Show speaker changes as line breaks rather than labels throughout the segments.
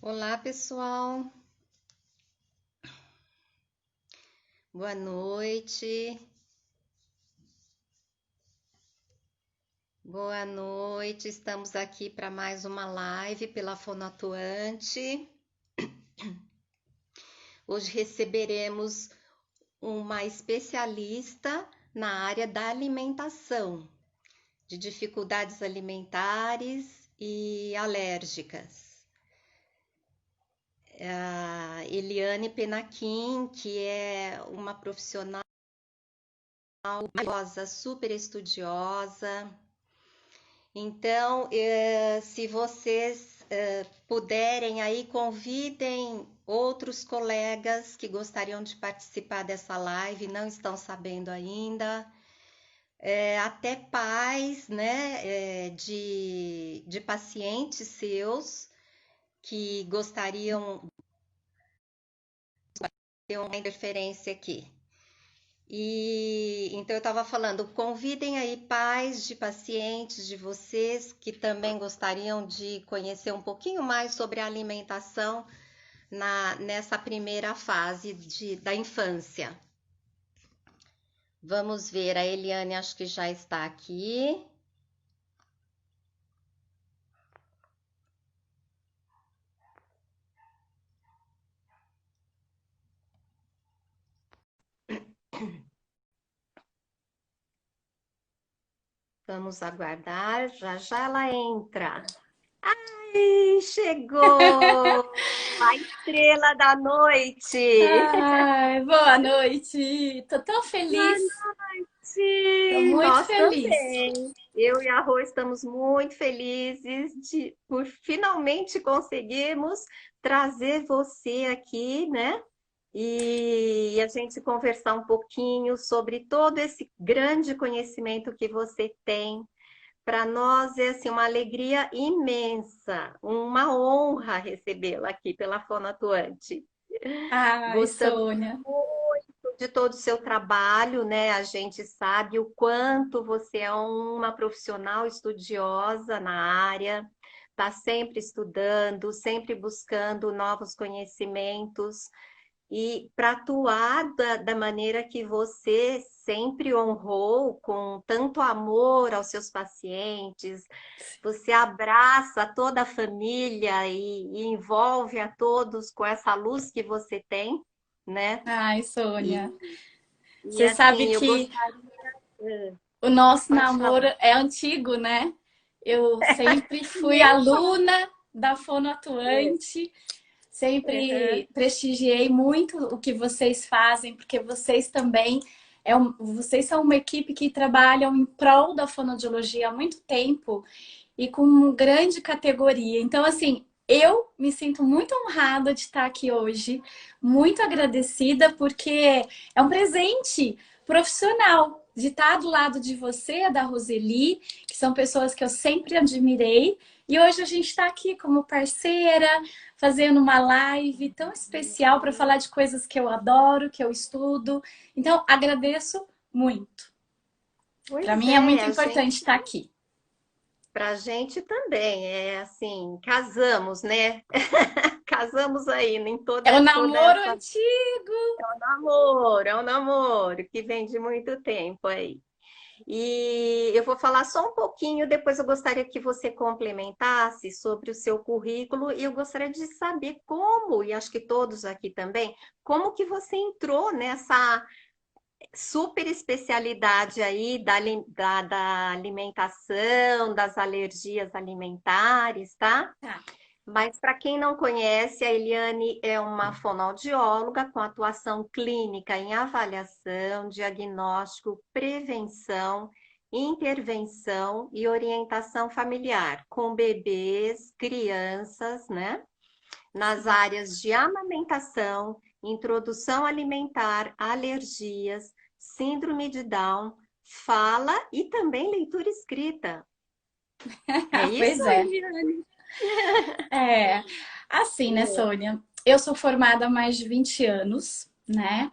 Olá, pessoal. Boa noite. Boa noite. Estamos aqui para mais uma live pela Fonoatuante. Hoje receberemos uma especialista na área da alimentação, de dificuldades alimentares e alérgicas. A Eliane Penaquim, que é uma profissional maravilhosa, super estudiosa. Então, se vocês puderem aí, convidem outros colegas que gostariam de participar dessa live, não estão sabendo ainda, até pais, né, de pacientes seus que gostariam de ter uma interferência aqui. E então eu estava falando, convidem aí pais de pacientes de vocês que também gostariam de conhecer um pouquinho mais sobre a alimentação nessa primeira fase da infância. Vamos ver, a Eliane acho que já está aqui. Vamos aguardar, já já ela entra. Ai, chegou! A estrela da noite!
Ai, boa noite. Tô tão
Boa
feliz. Tô
noite!
muito
Nós
feliz.
também. Eu e a Rô estamos muito felizes por finalmente conseguirmos trazer você aqui, né? E a gente conversar um pouquinho sobre todo esse grande conhecimento que você tem. Para nós é assim, uma alegria imensa, uma honra recebê-la aqui pela Fono Atuante.
Ai,
Gostamos
Sônia.
de todo o seu trabalho, né? A gente sabe o quanto você é uma profissional estudiosa na área, está sempre estudando, sempre buscando novos conhecimentos e para atuar da maneira que você sempre honrou, com tanto amor aos seus pacientes, você abraça toda a família e envolve a todos com essa luz que você tem, né?
Ai,
E,
Sônia.
e
Você sabe
assim, eu
que
gostaria.
o nosso
Pode
namoro
falar.
é antigo, né? Eu sempre fui
Nem fala.
aluna da Fono
É.
Atuante,
Uhum.
sempre prestigiei muito o que vocês fazem, porque vocês também vocês são uma equipe que trabalham em prol da fonoaudiologia há muito tempo e com grande categoria. Então, assim, eu me sinto muito honrada de estar aqui hoje, muito agradecida, porque é um presente profissional de estar do lado de você, da Roseli, que são pessoas que eu sempre admirei. E hoje a gente está aqui como parceira, fazendo uma live tão especial para falar de coisas que eu adoro, que eu estudo. Então, agradeço muito. Para
Pois
mim é
é,
muito
a gente,
importante estar aqui.
pra gente também, é assim, casamos, né? Casamos aí em
É o
toda
namoro
essa.
antigo.
É um namoro que vem de muito tempo aí. E eu vou falar só um pouquinho, depois eu gostaria que você complementasse sobre o seu currículo e eu gostaria de saber como, e acho que todos aqui também, como que você entrou nessa super especialidade aí da alimentação, das alergias alimentares, tá?
Tá.
Mas para quem não conhece, a Eliane é uma fonoaudióloga com atuação clínica em avaliação, diagnóstico, prevenção, intervenção e orientação familiar com bebês, crianças, né? Nas
Sim.
áreas de amamentação, introdução alimentar, alergias, síndrome de Down, fala e também leitura escrita. É isso,
Pois é.
Eliane?
É. Assim, né, Sônia? Eu sou formada há mais de 20 anos, né?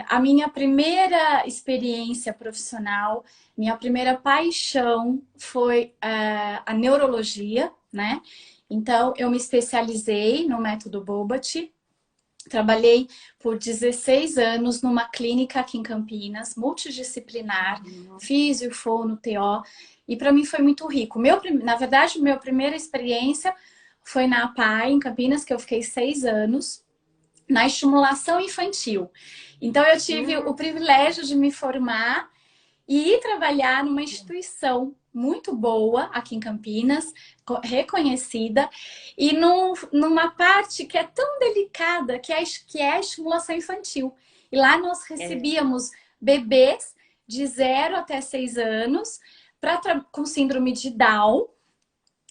A minha primeira experiência profissional, minha primeira paixão foi a neurologia, né? Então, eu me especializei no método Bobat. Trabalhei por 16 anos numa clínica aqui em Campinas, multidisciplinar, físio, fono, TO, e para mim foi muito rico. Na verdade, minha primeira experiência foi na APAE, em Campinas, que eu fiquei 6 anos, na estimulação infantil. Então, eu tive o privilégio de me formar e ir trabalhar numa instituição muito boa aqui em Campinas, reconhecida, e numa parte que é tão delicada, que é a estimulação infantil. E lá nós recebíamos bebês de 0 até 6 anos com síndrome de Down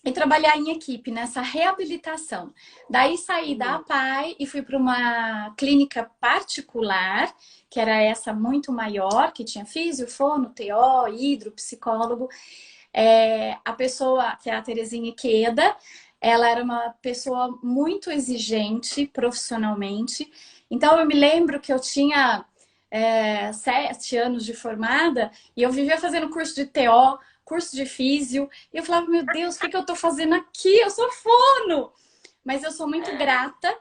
e trabalhar em equipe nessa reabilitação. Daí saí da APAE e fui para uma clínica particular, que era essa muito maior, que tinha físio, fono, TO, hidro, psicólogo. A pessoa, que é a Terezinha Iqueda, ela era uma pessoa muito exigente profissionalmente. Então, eu me lembro que eu tinha 7 anos de formada e eu vivia fazendo curso de TO, curso de físio, e eu falava, meu Deus, o que eu tô fazendo aqui? Eu sou fono! Mas eu sou muito grata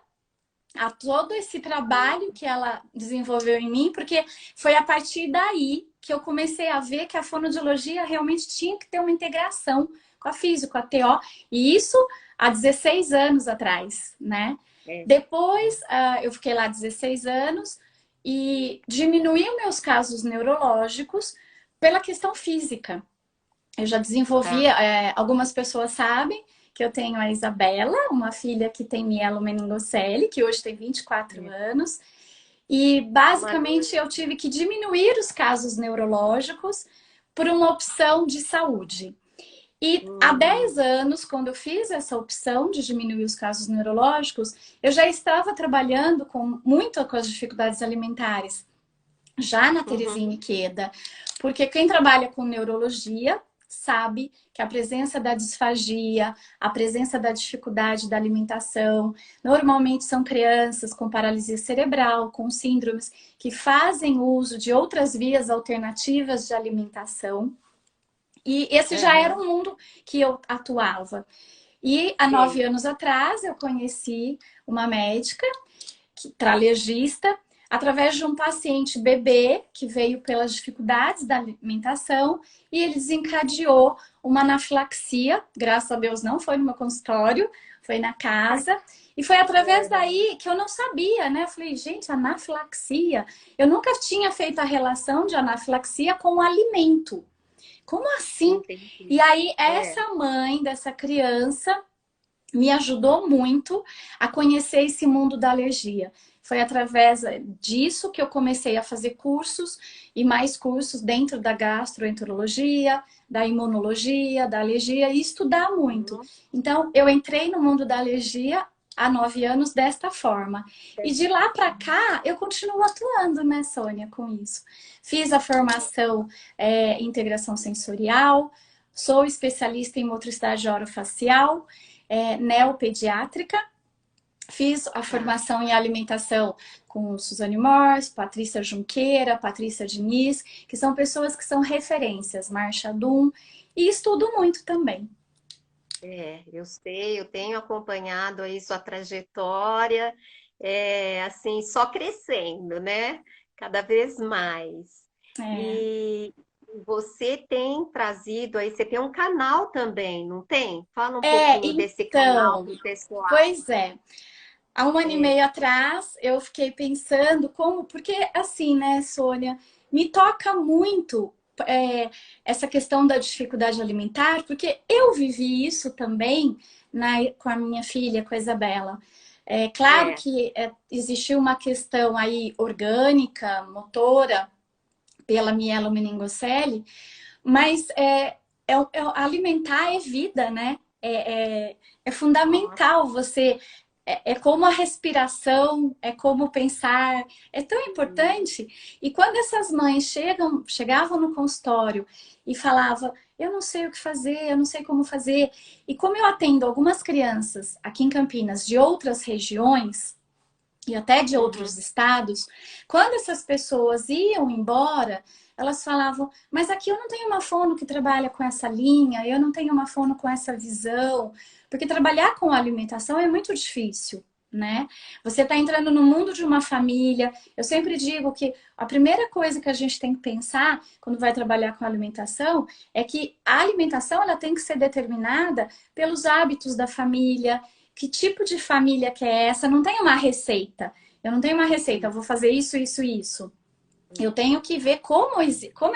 a todo esse trabalho que ela desenvolveu em mim, porque foi a partir daí que eu comecei a ver que a fonoaudiologia realmente tinha que ter uma integração com a físio, com a TO, e isso há 16 anos atrás, né? Depois, eu fiquei lá 16 anos e diminuí os meus casos neurológicos pela questão física. Eu já desenvolvi, algumas pessoas sabem que eu tenho a Isabela, uma filha que tem mielomeningocele, que hoje tem 24 anos. E basicamente eu tive que diminuir os casos neurológicos por uma opção de saúde. E há 10 anos, quando eu fiz essa opção de diminuir os casos neurológicos, eu já estava trabalhando muito com as dificuldades alimentares, já na Terezinha Iqueda. Porque quem trabalha com neurologia sabe que a presença da disfagia, a presença da dificuldade da alimentação, normalmente são crianças com paralisia cerebral, com síndromes que fazem uso de outras vias alternativas de alimentação. E esse já era um mundo que eu atuava. E há 9 anos atrás eu conheci uma médica, tralegista, através de um paciente bebê que veio pelas dificuldades da alimentação e ele desencadeou uma anafilaxia. Graças a Deus não foi no meu consultório, foi na casa. E foi através daí que eu não sabia, né? Eu falei, gente, anafilaxia. Eu nunca tinha feito a relação de anafilaxia com o alimento. Como assim? E aí, essa mãe dessa criança me ajudou muito a conhecer esse mundo da alergia. Foi através disso que eu comecei a fazer cursos e mais cursos dentro da gastroenterologia, da imunologia, da alergia e estudar muito. Então, eu entrei no mundo da alergia há 9 anos desta forma. E de lá para cá, eu continuo atuando, né, Sônia, com isso. Fiz a formação em integração sensorial, sou especialista em motricidade orofacial, neopediátrica. Fiz a formação em alimentação com Suzane Morse, Patrícia Junqueira, Patrícia Diniz, que são pessoas que são referências, Marcia Dum, e estudo muito também.
Eu sei, eu tenho acompanhado aí sua trajetória, assim, só crescendo, né? Cada vez mais. E você tem trazido aí, você tem um canal também, não tem? Fala um pouquinho desse canal pro pessoal.
Pois é. Há 1 ano e meio atrás, eu fiquei pensando porque assim, né, Sônia, me toca muito essa questão da dificuldade alimentar, porque eu vivi isso também com a minha filha, com a Isabela. É claro que existiu uma questão aí orgânica, motora, pela mielomeningocele, mas alimentar é vida, né? É fundamental você... É como a respiração, é como pensar, é tão importante. E quando essas mães chegavam no consultório e falavam, eu não sei o que fazer, eu não sei como fazer. E como eu atendo algumas crianças aqui em Campinas de outras regiões e até de outros estados, quando essas pessoas iam embora, elas falavam, mas aqui eu não tenho uma fono que trabalha com essa linha, eu não tenho uma fono com essa visão, porque trabalhar com alimentação é muito difícil, né? Você está entrando no mundo de uma família. Eu sempre digo que a primeira coisa que a gente tem que pensar quando vai trabalhar com alimentação é que a alimentação ela tem que ser determinada pelos hábitos da família, que tipo de família que é essa, não tem uma receita. Eu não tenho uma receita, eu vou fazer isso, isso, isso. Eu tenho que ver como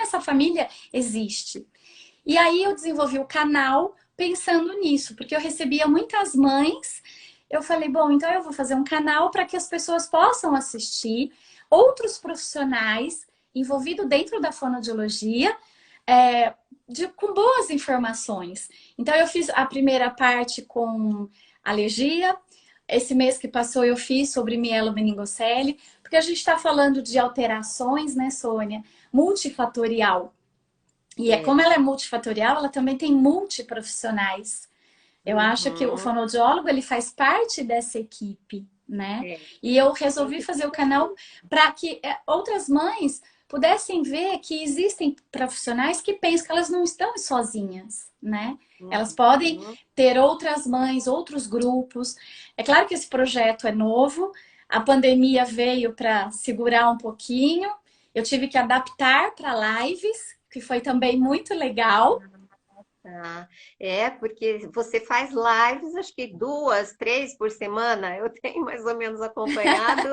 essa família existe. E aí eu desenvolvi o canal pensando nisso, porque eu recebia muitas mães. Eu falei, bom, então eu vou fazer um canal para que as pessoas possam assistir outros profissionais envolvidos dentro da fonoaudiologia, com boas informações. Então eu fiz a primeira parte com alergia. Esse mês que passou eu fiz sobre mielomeningocele, porque a gente está falando de alterações, né, Sônia? Multifatorial. E como ela é multifatorial, ela também tem multiprofissionais. Eu acho que o fonoaudiólogo, ele faz parte dessa equipe, né? E eu resolvi fazer o canal para que outras mães pudessem ver que existem profissionais que pensam que elas não estão sozinhas, né? Elas podem ter outras mães, outros grupos. É claro que esse projeto é novo, a pandemia veio para segurar um pouquinho, eu tive que adaptar para lives, que foi também muito legal.
Tá. Porque você faz lives, acho que 2, 3 por semana, eu tenho mais ou menos acompanhado.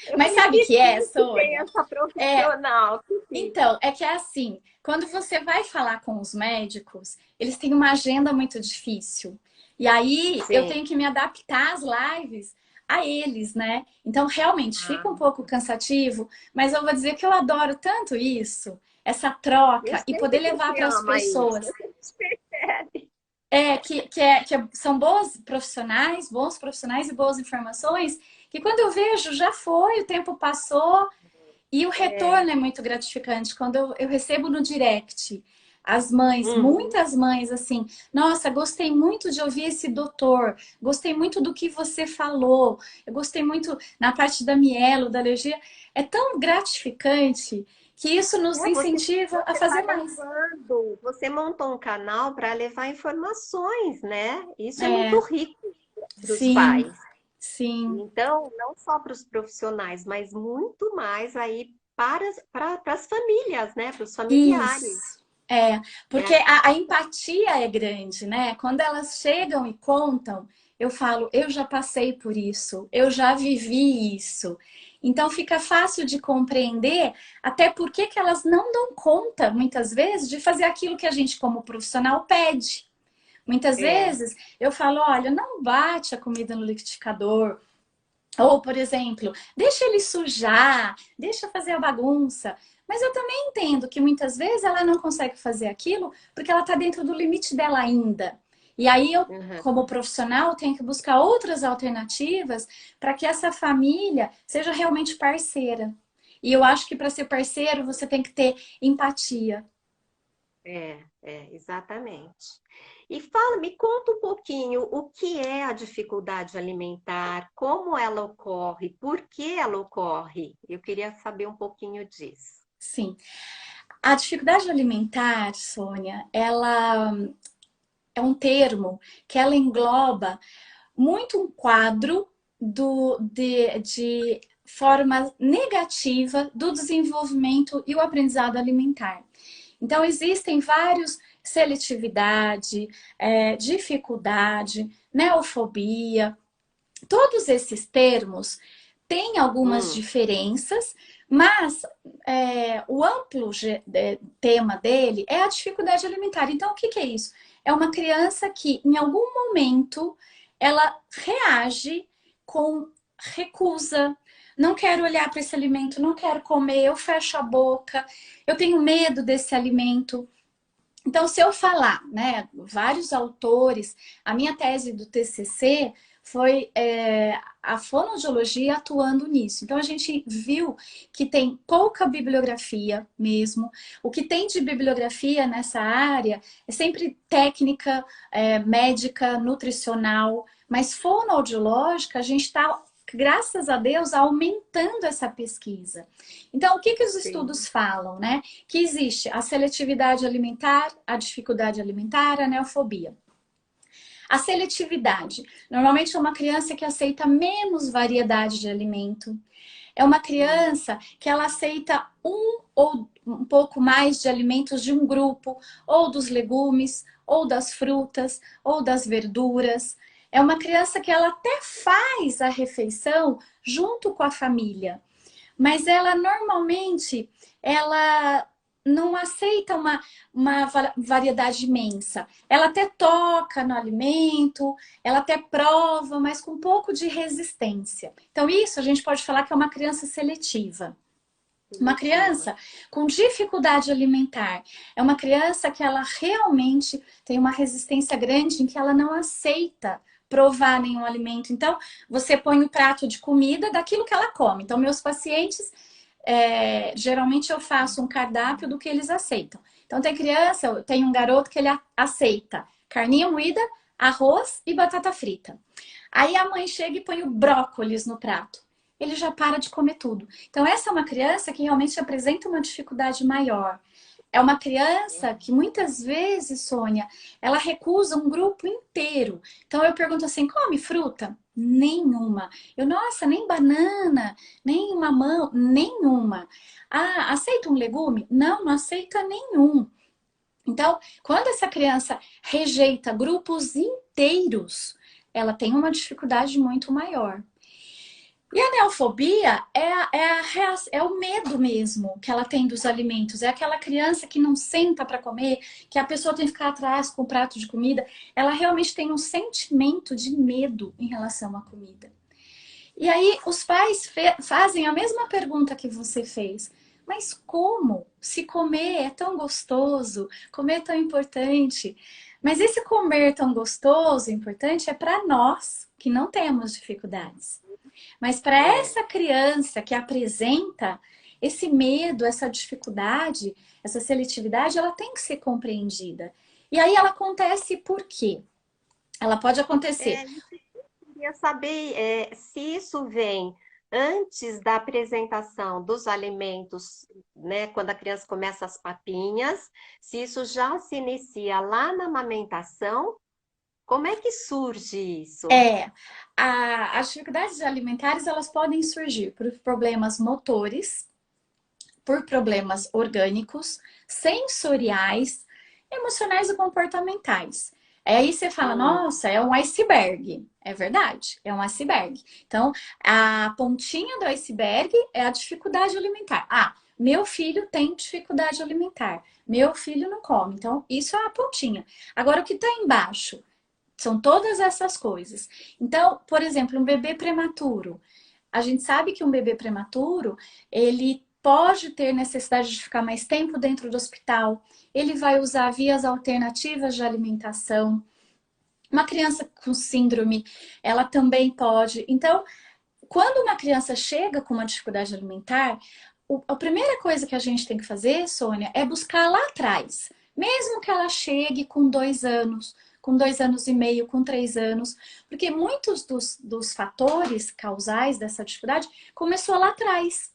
Eu
Mas
me
sabe o que é,
sinto bem
Sônia?
essa profissional.
Então, é que é assim, quando você vai falar com os médicos, eles têm uma agenda muito difícil. E aí eu
Sim.
tenho que me adaptar às lives a eles, né? Então, realmente, fica um pouco cansativo, mas eu vou dizer que eu adoro tanto isso, essa
Eu
troca e
sei
poder
que
levar
você
para as
ama isso,
pessoas.
a gente percebe.
São bons profissionais e boas informações, que quando eu vejo, já foi, o tempo passou, e o
É.
retorno é muito gratificante. Quando eu recebo no direct as mães,
Uhum.
muitas mães assim, nossa, gostei muito de ouvir esse doutor, gostei muito do que você falou, eu gostei muito na parte da mielo, da alergia. É tão gratificante que isso nos
Você
incentiva a
você está
fazer mais.
levando, você montou um canal para levar informações, né? Isso é muito
É,
rico para os
sim,
pais.
sim.
Então, não só para os profissionais, mas muito mais aí para as famílias, né? Para os familiares.
Isso. É, porque
É,
a empatia é grande, né? Quando elas chegam e contam, eu falo, eu já passei por isso, eu já vivi isso. Então fica fácil de compreender até porque que elas não dão conta, muitas vezes, de fazer aquilo que a gente, como profissional, pede. Muitas
é.
vezes eu falo, olha, não bate a comida no liquidificador. Ou, por exemplo, deixa ele sujar, deixa fazer a bagunça. Mas eu também entendo que muitas vezes ela não consegue fazer aquilo porque ela está dentro do limite dela ainda. E aí eu,
Uhum.
como profissional, tenho que buscar outras alternativas para que essa família seja realmente parceira. E eu acho que para ser parceiro você tem que ter empatia.
Exatamente. E fala, me conta um pouquinho o que é a dificuldade alimentar, como ela ocorre, por que ela ocorre. Eu queria saber um pouquinho disso.
Sim. A dificuldade alimentar, Sônia, ela é um termo que ela engloba muito um quadro de forma negativa do desenvolvimento e o aprendizado alimentar. Então, existem vários seletividade, dificuldade, neofobia, todos esses termos têm algumas
Hum,
diferenças, mas o amplo tema dele é a dificuldade alimentar. Então, o que, que é isso? É uma criança que, em algum momento, ela reage com recusa. Não quero olhar para esse alimento, não quero comer, eu fecho a boca, eu tenho medo desse alimento. Então, se eu falar, né, vários autores, a minha tese do TCC foi a fonoaudiologia atuando nisso. Então, a gente viu que tem pouca bibliografia mesmo. O que tem de bibliografia nessa área é sempre técnica, médica, nutricional, mas fonoaudiológica, a gente está graças a Deus, aumentando essa pesquisa. Então, o que os estudos falam, né? Que existe a seletividade alimentar, a dificuldade alimentar, a neofobia. A seletividade, normalmente é uma criança que aceita menos variedade de alimento. É uma criança que ela aceita um ou um pouco mais de alimentos de um grupo, ou dos legumes, ou das frutas, ou das verduras. É uma criança que ela até faz a refeição junto com a família, mas ela normalmente ela não aceita uma variedade imensa. Ela até toca no alimento, ela até prova, mas com um pouco de resistência. Então, isso a gente pode falar que é uma criança seletiva. Uma criança com dificuldade alimentar é uma criança que ela realmente tem uma resistência grande em que ela não aceita provar nenhum alimento. Então, você põe o prato de comida daquilo que ela come. Então, meus pacientes, geralmente eu faço um cardápio do que eles aceitam. Então, tem criança, eu tenho um garoto que ele aceita carninha moída, arroz e batata frita. Aí a mãe chega e põe o brócolis no prato. Ele já para de comer tudo. Então, essa é uma criança que realmente apresenta uma dificuldade maior. É uma criança que muitas vezes, Sônia, ela recusa um grupo inteiro. Então, eu pergunto assim, come fruta? Nenhuma. Nossa, nem banana, nem mamão, nenhuma. Ah, aceita um legume? Não, não aceita nenhum. Então, quando essa criança rejeita grupos inteiros, ela tem uma dificuldade muito maior. E a neofobia é o medo mesmo que ela tem dos alimentos. É aquela criança que não senta para comer, que a pessoa tem que ficar atrás com o prato de comida. Ela realmente tem um sentimento de medo em relação à comida. E aí os pais fazem a mesma pergunta que você fez. Mas como? Se comer é tão gostoso, comer é tão importante. Mas esse comer tão gostoso e importante é para nós que não temos dificuldades. Mas para essa criança que apresenta esse medo, essa dificuldade, essa seletividade, ela tem que ser compreendida. E aí ela acontece por quê? Ela pode acontecer.
Eu queria saber se isso vem antes da apresentação dos alimentos, né? Quando a criança começa as papinhas, se isso já se inicia lá na amamentação. Como é que surge isso?
As dificuldades alimentares, elas podem surgir por problemas motores, por problemas orgânicos, sensoriais, emocionais e comportamentais. Aí você fala, nossa, é um iceberg. É verdade, é um iceberg. Então, a pontinha do iceberg é a dificuldade alimentar. Ah, meu filho tem dificuldade alimentar. Meu filho não come. Então, isso é a pontinha. Agora, o que está embaixo? São todas essas coisas. Então, por exemplo, um bebê prematuro. A gente sabe que um bebê prematuro, ele pode ter necessidade de ficar mais tempo dentro do hospital. Ele vai usar vias alternativas de alimentação. Uma criança com síndrome, ela também pode. Então, quando uma criança chega com uma dificuldade alimentar, a primeira coisa que a gente tem que fazer, Sônia, é buscar lá atrás. Mesmo que ela chegue com 2 anos, com 2 anos e meio, com 3 anos, porque muitos dos fatores causais dessa dificuldade começou lá atrás.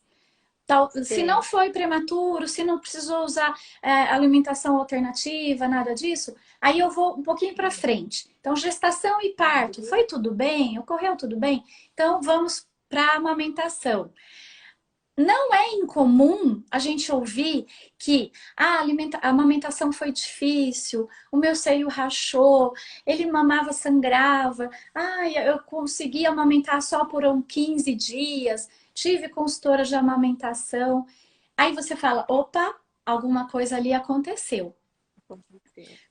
Se não foi prematuro, se não precisou usar alimentação alternativa, nada disso, aí eu vou um pouquinho para frente. Então, gestação e parto, foi tudo bem? Ocorreu tudo bem? Então, vamos para a amamentação. Não é incomum a gente ouvir que a amamentação foi difícil, o meu seio rachou, ele mamava, sangrava, eu consegui amamentar só por 15 dias, tive consultora de amamentação. Aí você fala, opa, alguma coisa ali aconteceu.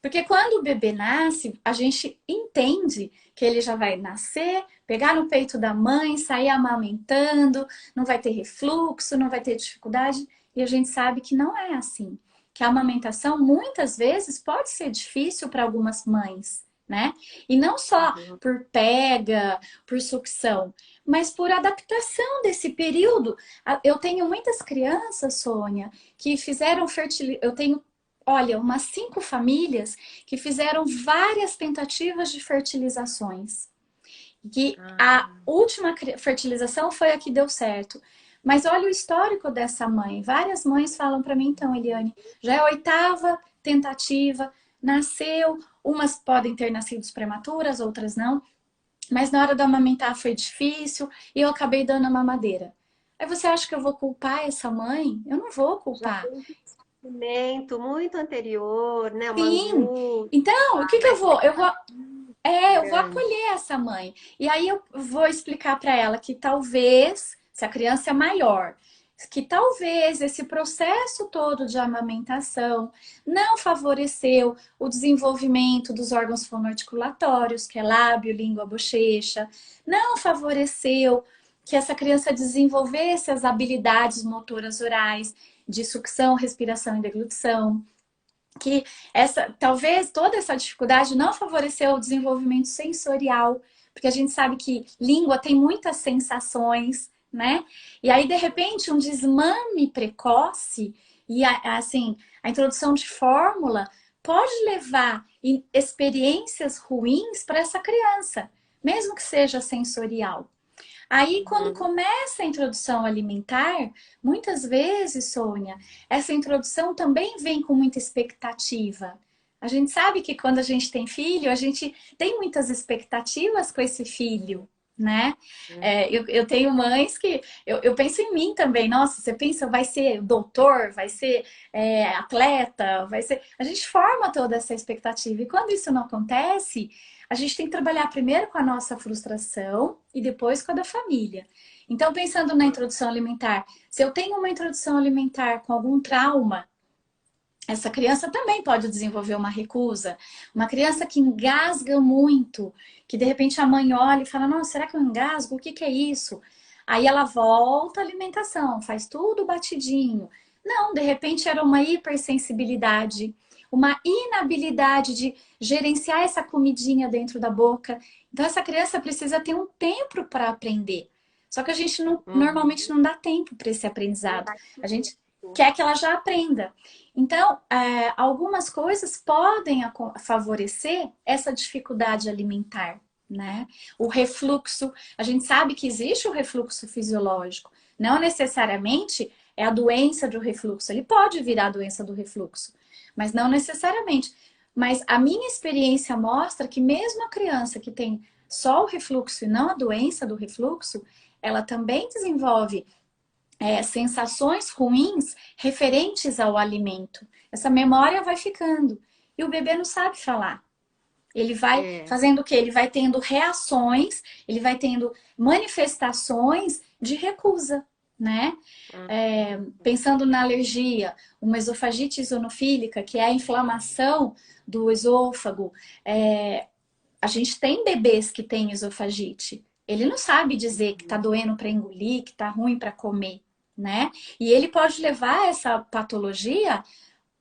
Porque quando o bebê nasce, a gente entende que ele já vai nascer, pegar no peito da mãe, sair amamentando, não vai ter refluxo, não vai ter dificuldade. E a gente sabe que não é assim. Que a amamentação, muitas vezes, pode ser difícil para algumas mães, né? E não só por pega, por sucção, mas por adaptação desse período. Eu tenho muitas crianças, Sônia, que fizeram fertilização. Eu tenho umas 5 famílias que fizeram várias tentativas de fertilizações. Que a
Ah,
última fertilização foi a que deu certo. Mas olha o histórico dessa mãe. Várias mães falam para mim, então, Eliane, já é a oitava tentativa, nasceu, umas podem ter nascido prematuras, outras não, mas na hora da amamentar foi difícil e eu acabei dando a mamadeira. Aí você acha que eu vou culpar essa mãe? Eu não vou
já
culpar.
tem um sofrimento muito anterior, né? Uma
Sim.
angústia,
Então, o que que
uma
eu vou? Eu vou
grande.
acolher essa mãe. E aí eu vou explicar para ela que talvez, se a criança é maior, que talvez esse processo todo de amamentação não favoreceu o desenvolvimento dos órgãos fonoarticulatórios, que é lábio, língua, bochecha, não favoreceu que essa criança desenvolvesse as habilidades motoras orais de sucção, respiração e deglutição, que essa talvez toda essa dificuldade não favoreceu o desenvolvimento sensorial, porque a gente sabe que língua tem muitas sensações, né? E aí de repente um desmame precoce e assim, a introdução de fórmula pode levar em experiências ruins para essa criança, mesmo que seja sensorial. Aí, quando
Uhum.
começa a introdução alimentar, muitas vezes, Sônia, essa introdução também vem com muita expectativa. A gente sabe que quando a gente tem filho, a gente tem muitas expectativas com esse filho, né? Eu tenho mães que eu penso em mim também. Nossa, você pensa, vai ser doutor, vai ser atleta, vai ser. A gente forma toda essa expectativa. E quando isso não acontece, a gente tem que trabalhar primeiro com a nossa frustração e depois com a da família. Então, pensando na introdução alimentar, se eu tenho uma introdução alimentar com algum trauma, essa criança também pode desenvolver uma recusa. Uma criança que engasga muito, que de repente a mãe olha e fala: Nossa, será que eu engasgo? O que que é isso? Aí ela volta à alimentação, faz tudo batidinho. Não, de repente era uma hipersensibilidade, uma inabilidade de gerenciar essa comidinha dentro da boca. Então, essa criança precisa ter um tempo para aprender. Só que a gente normalmente
Uhum.
não dá tempo para esse
Não
aprendizado.
dá
A gente
tempo.
quer que ela já aprenda. Então, algumas coisas podem favorecer essa dificuldade alimentar, né? O refluxo, a gente sabe que existe o refluxo fisiológico, não necessariamente é a doença do refluxo, ele pode virar a doença do refluxo, mas não necessariamente. Mas a minha experiência mostra que mesmo a criança que tem só o refluxo e não a doença do refluxo, ela também desenvolve sensações ruins referentes ao alimento. Essa memória vai ficando. E o bebê não sabe falar. Ele vai
É.
fazendo o quê? Ele vai tendo reações, ele vai tendo manifestações de recusa, né? Pensando na alergia, uma esofagite isonofílica, que é a inflamação do esôfago. A gente tem bebês que têm esofagite. Ele não sabe dizer que tá doendo para engolir, que tá ruim para comer, né? E ele pode levar essa patologia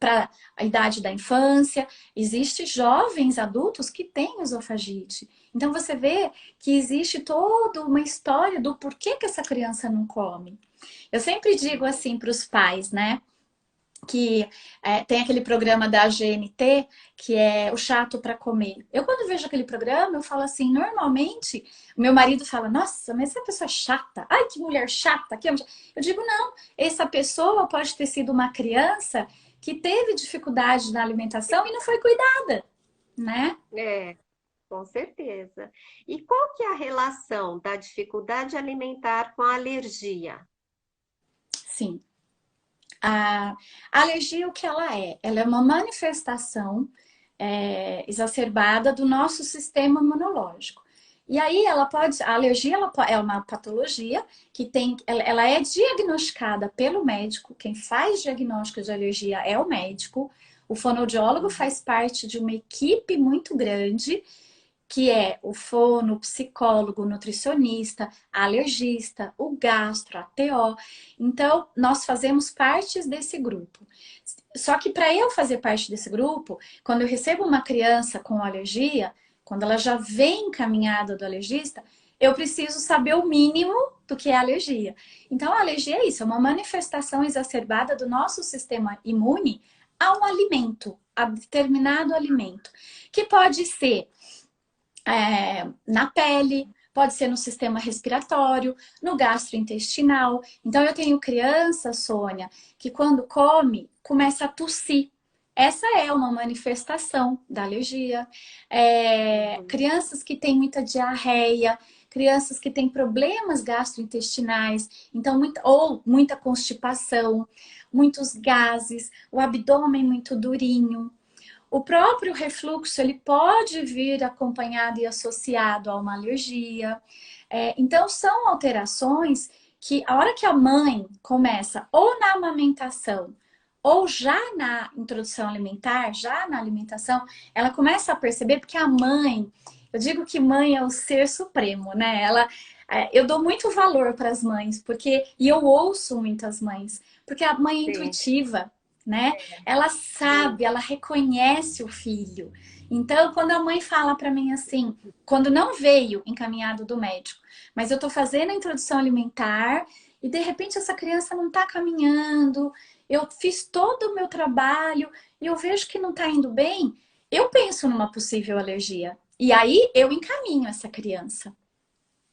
para a idade da infância. Existem jovens adultos que têm esofagite. Então você vê que existe toda uma história do porquê que essa criança não come. Eu sempre digo assim para os pais, né? Que tem aquele programa da GNT, que é o chato para comer. Eu, quando vejo aquele programa, eu falo assim, normalmente, meu marido fala, nossa, mas essa pessoa é chata. Ai, que mulher chata. Eu digo, não, essa pessoa pode ter sido uma criança que teve dificuldade na alimentação e não foi cuidada, né?
É, com certeza. E qual que é a relação da dificuldade alimentar com a alergia?
Sim. A alergia, o que ela é? Ela é uma manifestação exacerbada do nosso sistema imunológico. E aí a alergia é uma patologia que ela é diagnosticada pelo médico. Quem faz diagnóstico de alergia é o médico. O fonoaudiólogo
Uhum.
faz parte de uma equipe muito grande que é o fono, o psicólogo, o nutricionista, a alergista, o gastro, a TO. Então, nós fazemos parte desse grupo. Só que para eu fazer parte desse grupo, quando eu recebo uma criança com alergia, quando ela já vem encaminhada do alergista, eu preciso saber o mínimo do que é alergia. Então, a alergia é isso, é uma manifestação exacerbada do nosso sistema imune a um alimento, a determinado alimento, que pode ser na pele, pode ser no sistema respiratório, no gastrointestinal. Então, eu tenho criança, Sônia, que quando come, começa a tossir. Essa é uma manifestação da alergia. Crianças que têm muita diarreia, crianças que têm problemas gastrointestinais, então ou muita constipação, muitos gases, o abdômen muito durinho. O próprio refluxo, ele pode vir acompanhado e associado a uma alergia. Então, são alterações que a hora que a mãe começa ou na amamentação ou já na introdução alimentar, já na alimentação, ela começa a perceber, porque a mãe, eu digo que mãe é o ser supremo, né? Eu dou muito valor para as mães, e eu ouço muitas mães, porque a mãe é intuitiva, né? Ela sabe, ela reconhece o filho. Então, quando a mãe fala para mim assim, quando não veio encaminhado do médico, mas eu estou fazendo a introdução alimentar e de repente essa criança não está caminhando, eu fiz todo o meu trabalho e eu vejo que não está indo bem, eu penso numa possível alergia. E aí eu encaminho essa criança.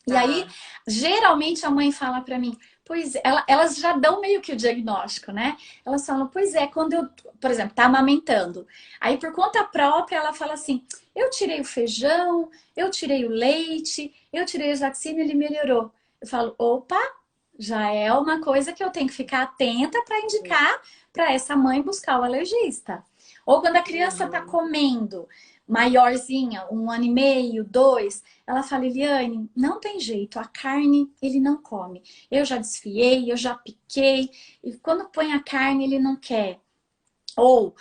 E aí, geralmente a mãe fala para mim, pois elas já dão meio que o diagnóstico, né? Elas falam, pois é, quando eu, por exemplo, tá amamentando. Aí, por conta própria, ela fala assim, eu tirei o feijão, eu tirei o leite, eu tirei a laticínio e ele melhorou. Eu falo, opa, já é uma coisa que eu tenho que ficar atenta para indicar para essa mãe buscar o alergista. Ou quando a criança tá comendo, maiorzinha, 1 ano e meio, 2, ela fala, Eliane, não tem jeito, a carne ele não come. Eu já desfiei, eu já piquei, e quando põe a carne ele não quer. Ou,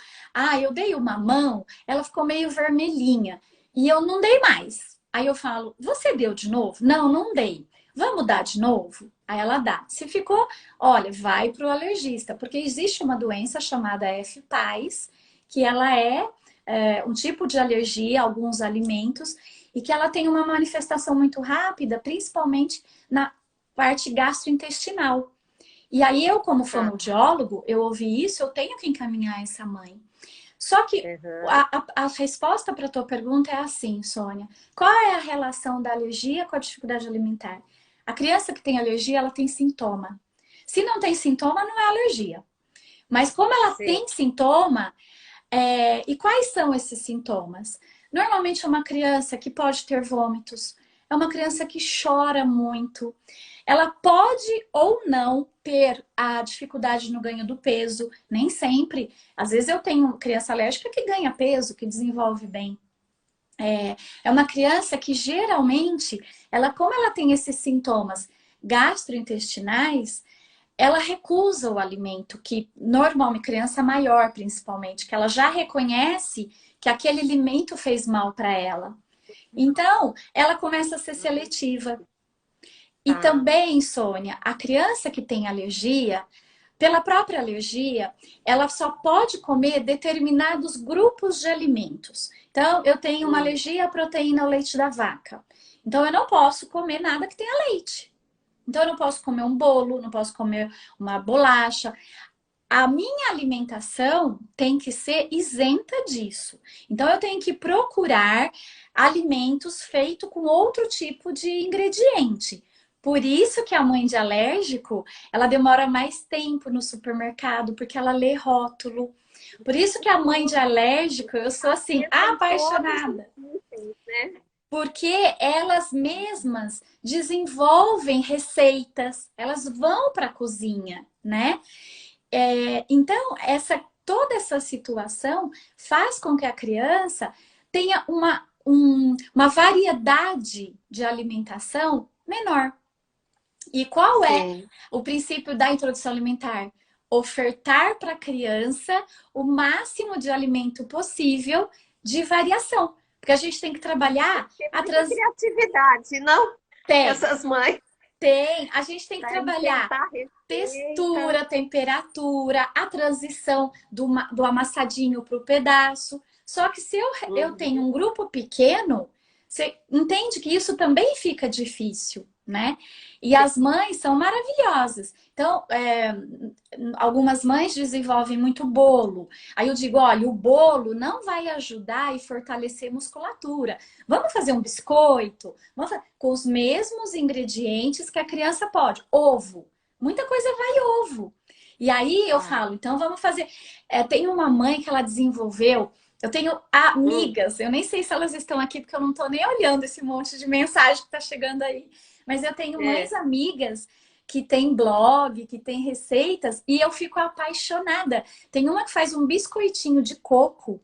eu dei uma mão, ela ficou meio vermelhinha e eu não dei mais. Aí eu falo, você deu de novo? Não, não dei. Vamos dar de novo? Aí ela dá. Se ficou, olha, vai para o alergista, porque existe uma doença chamada FPAS, que ela é um tipo de alergia a alguns alimentos e que ela tem uma manifestação muito rápida, principalmente na parte gastrointestinal. E aí eu, como fonoaudiólogo, eu ouvi isso, eu tenho que encaminhar essa mãe. Só que a resposta para a tua pergunta é assim, Sônia. Qual é a relação da alergia com a dificuldade alimentar? A criança que tem alergia, ela tem sintoma. Se não tem sintoma, não é alergia. Mas como ela tem sintoma, e quais são esses sintomas? Normalmente é uma criança que pode ter vômitos, é uma criança que chora muito, ela pode ou não ter a dificuldade no ganho do peso, nem sempre. Às vezes eu tenho criança alérgica que ganha peso, que desenvolve bem. É uma criança que geralmente, como ela tem esses sintomas gastrointestinais, ela recusa o alimento, que normalmente criança maior principalmente, que ela já reconhece que aquele alimento fez mal para ela. Então, ela começa a ser seletiva. E também, Sônia, a criança que tem alergia, pela própria alergia, ela só pode comer determinados grupos de alimentos. Então, eu tenho uma alergia à proteína ao leite da vaca. Então, eu não posso comer nada que tenha leite. Então, eu não posso comer um bolo, não posso comer uma bolacha. A minha alimentação tem que ser isenta disso. Então, eu tenho que procurar alimentos feitos com outro tipo de ingrediente. Por isso que a mãe de alérgico, ela demora mais tempo no supermercado, porque ela lê rótulo. Por isso que a mãe de alérgico, eu sou assim, apaixonada. Porque elas mesmas desenvolvem receitas, elas vão para a cozinha, né? Então, toda essa situação faz com que a criança tenha uma variedade de alimentação menor. E qual é o princípio da introdução alimentar? Ofertar para a criança o máximo de alimento possível de variação. Porque a gente tem que trabalhar a
criatividade, não?
Tem.
Essas mães.
Tem. A gente tem que trabalhar textura, temperatura, a transição do amassadinho para o pedaço. Só que se eu tenho um grupo pequeno, você entende que isso também fica difícil. né? E as mães são maravilhosas. Então, algumas mães desenvolvem muito bolo. Aí eu digo, olha, o bolo não vai ajudar e fortalecer musculatura. Vamos fazer um biscoito? Com os mesmos ingredientes que a criança pode. Ovo. Muita coisa vai ovo. E aí eu falo, então vamos fazer. Tem uma mãe que ela desenvolveu. Eu tenho amigas, eu nem sei se elas estão aqui, porque eu não estou nem olhando esse monte de mensagem que está chegando aí. Mas eu tenho mães amigas que tem blog, que tem receitas, e eu fico apaixonada. Tem uma que faz um biscoitinho de coco,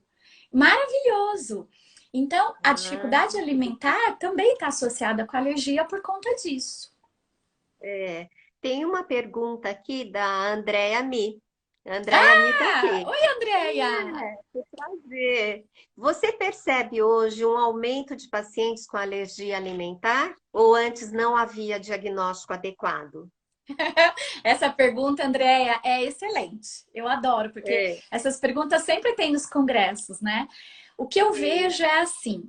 maravilhoso. Então, a dificuldade alimentar também está associada com a alergia por conta disso.
Tem uma pergunta aqui da Andréa Mi. Andréa Mi tá aqui.
Oi, Andréia!
Que prazer. Você percebe hoje um aumento de pacientes com alergia alimentar? Ou antes não havia diagnóstico adequado?
Essa pergunta, Andréia, é excelente. Eu adoro, porque essas perguntas sempre tem nos congressos, né? O que eu vejo é assim,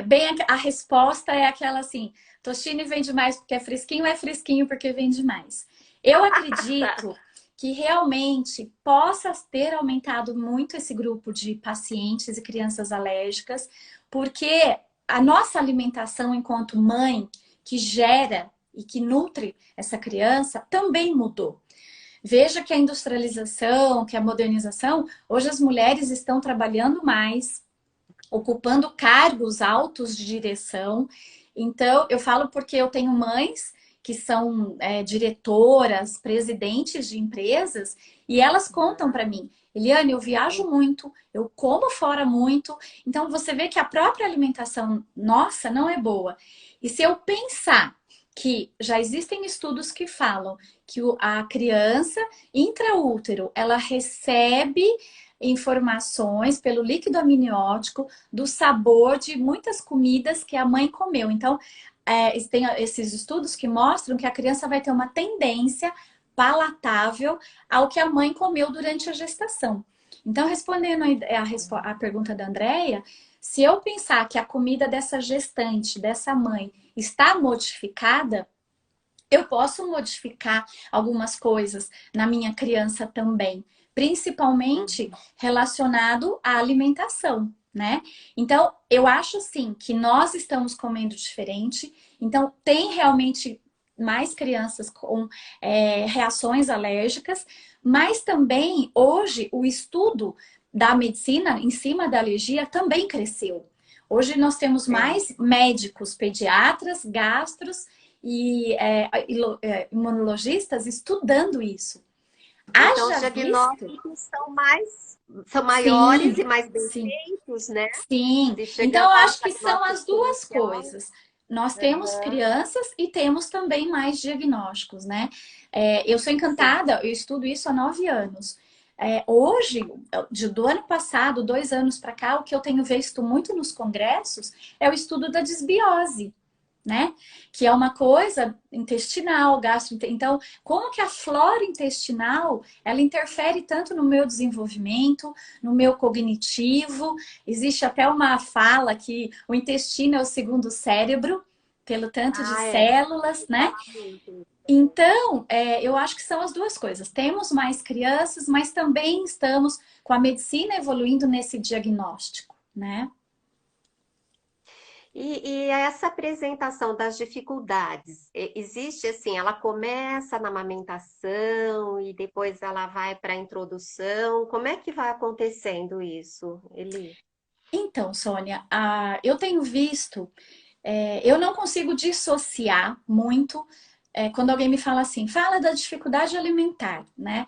bem a resposta é aquela assim, Tostine vende mais porque é fresquinho porque vende mais. Eu acredito que realmente possa ter aumentado muito esse grupo de pacientes e crianças alérgicas, porque a nossa alimentação enquanto mãe, que gera e que nutre essa criança, também mudou. Veja que a industrialização, que a modernização, hoje as mulheres estão trabalhando mais, ocupando cargos altos de direção. Então, eu falo porque eu tenho mães que são diretoras, presidentes de empresas, e elas contam para mim, Eliane, eu viajo muito, eu como fora muito, então você vê que a própria alimentação nossa não é boa. E se eu pensar que já existem estudos que falam que a criança intraútero, ela recebe informações pelo líquido amniótico do sabor de muitas comidas que a mãe comeu. Então, tem esses estudos que mostram que a criança vai ter uma tendência palatável ao que a mãe comeu durante a gestação. Então, respondendo a pergunta da Andréia, se eu pensar que a comida dessa gestante, dessa mãe, está modificada, eu posso modificar algumas coisas na minha criança também, principalmente relacionado à alimentação, né? Então, eu acho sim que nós estamos comendo diferente, então tem realmente mais crianças com reações alérgicas, mas também hoje o estudo da medicina em cima da alergia também cresceu. Hoje nós temos mais médicos, pediatras, gastros e imunologistas estudando isso.
Então, os diagnósticos são maiores e mais bem feitos, né?
Sim, então eu acho que são as duas coisas. Nós temos crianças e temos também mais diagnósticos, né? Eu sou encantada, eu estudo isso há 9 anos. Hoje, do ano passado, 2 anos para cá, o que eu tenho visto muito nos congressos é o estudo da disbiose, né? Que é uma coisa intestinal, Então, como que a flora intestinal, ela interfere tanto no meu desenvolvimento, no meu cognitivo. Existe até uma fala que o intestino é o segundo cérebro, pelo tanto de células, né? Então, eu acho que são as duas coisas. Temos mais crianças, mas também estamos com a medicina evoluindo nesse diagnóstico, né?
E essa apresentação das dificuldades, existe assim, ela começa na amamentação e depois ela vai para a introdução. Como é que vai acontecendo isso, Eli?
Então, Sônia, eu tenho visto, eu não consigo dissociar muito quando alguém me fala assim, fala da dificuldade alimentar, né?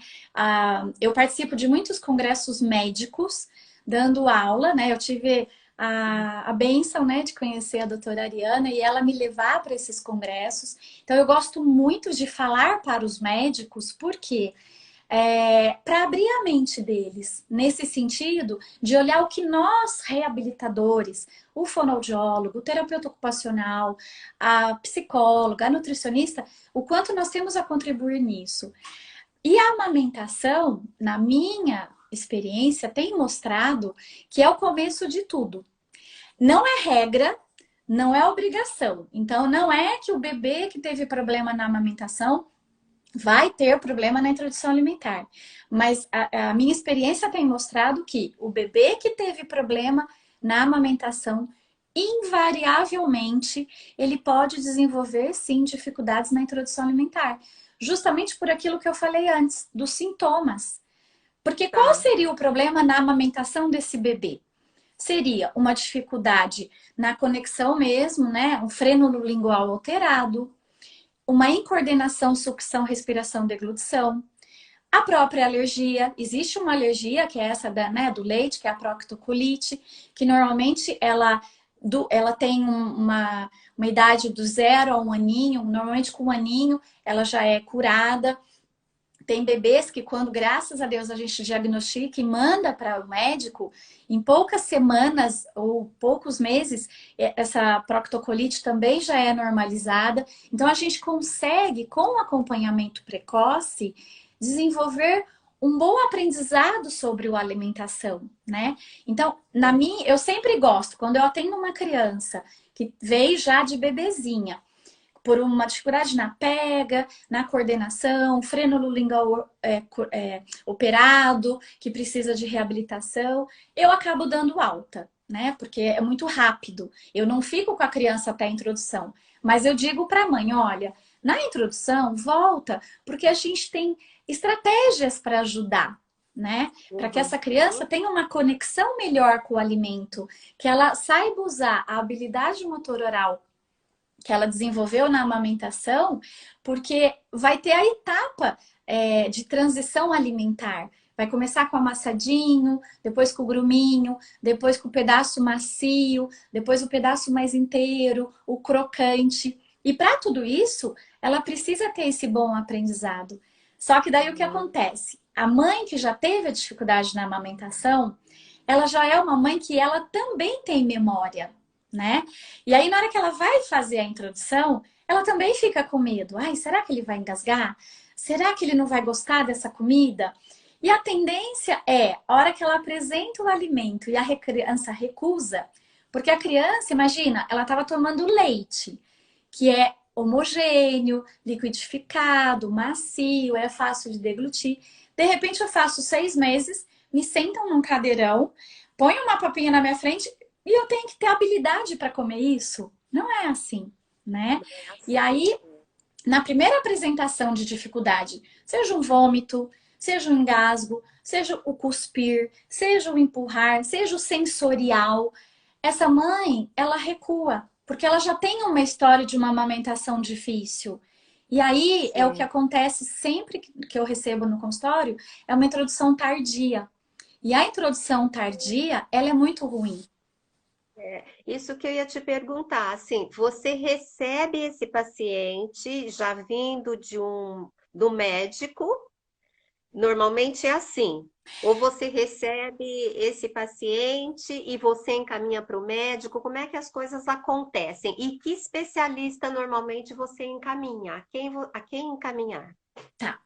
Eu participo de muitos congressos médicos dando aula, né? Eu tive a bênção, né, de conhecer a doutora Ariana e ela me levar para esses congressos. Então, eu gosto muito de falar para os médicos, porque para abrir a mente deles, nesse sentido de olhar o que nós, reabilitadores, o fonoaudiólogo, o terapeuta ocupacional, a psicóloga, a nutricionista, o quanto nós temos a contribuir nisso. E a amamentação, na minha experiência, tem mostrado que é o começo de tudo. Não é regra, não é obrigação. Então, não é que o bebê que teve problema na amamentação vai ter problema na introdução alimentar. Mas a minha experiência tem mostrado que o bebê que teve problema na amamentação, invariavelmente, ele pode desenvolver, sim, dificuldades na introdução alimentar. Justamente por aquilo que eu falei antes, dos sintomas. Porque qual
Tá.
seria o problema na amamentação desse bebê? Seria uma dificuldade na conexão mesmo, né? Um freno lingual alterado, uma incoordenação sucção, respiração, deglutição. A própria alergia, existe uma alergia, que é essa do leite, que é a proctocolite, que normalmente ela tem uma idade do 0 a 1 aninho, normalmente com 1 aninho ela já é curada. Tem bebês que quando, graças a Deus, a gente diagnostica e manda para o médico, em poucas semanas ou poucos meses, essa proctocolite também já é normalizada. Então, a gente consegue, com o acompanhamento precoce, desenvolver um bom aprendizado sobre a alimentação, né? Então, eu sempre gosto, quando eu atendo uma criança que veio já de bebezinha, por uma dificuldade na pega, na coordenação, freno lingual operado, que precisa de reabilitação, eu acabo dando alta, né? Porque é muito rápido. Eu não fico com a criança até a introdução, mas eu digo para a mãe, olha, na introdução, volta, porque a gente tem estratégias para ajudar, né? Para que
Uhum.
essa criança tenha uma conexão melhor com o alimento, que ela saiba usar a habilidade motor oral que ela desenvolveu na amamentação, porque vai ter a etapa de transição alimentar. Vai começar com o amassadinho, depois com o gruminho, depois com o pedaço macio, depois o pedaço mais inteiro, o crocante. E para tudo isso, ela precisa ter esse bom aprendizado. Só que daí o que acontece? A mãe que já teve a dificuldade na amamentação, ela já é uma mãe que ela também tem memória, né? E aí, na hora que ela vai fazer a introdução, ela também fica com medo. Ai, será que ele vai engasgar? Será que ele não vai gostar dessa comida? E a tendência é, a hora que ela apresenta o alimento e a criança recusa, porque a criança, imagina, ela estava tomando leite, que é homogêneo, liquidificado, macio, é fácil de deglutir. De repente, eu faço 6 meses, me sentam num cadeirão, põe uma papinha na minha frente e eu tenho que ter habilidade para comer isso. Não é assim, né?
É
E
assim.
aí, na primeira apresentação de dificuldade, seja um vômito, seja um engasgo, seja o cuspir, seja o empurrar, seja o sensorial, essa mãe, ela recua, porque ela já tem uma história de uma amamentação difícil. E aí é o que
Sim.
acontece sempre que eu recebo no consultório, é uma introdução tardia. E a introdução tardia, ela é muito ruim.
Isso que eu ia te perguntar, assim, você recebe esse paciente já vindo do médico? Normalmente é assim. Ou você recebe esse paciente e você encaminha para o médico, como é que as coisas acontecem? E que especialista normalmente você encaminha? A quem encaminhar?
Tá.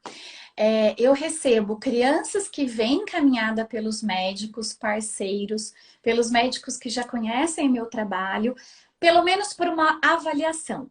Eu recebo crianças que vêm encaminhada pelos médicos parceiros, pelos médicos que já conhecem meu trabalho, pelo menos por uma avaliação.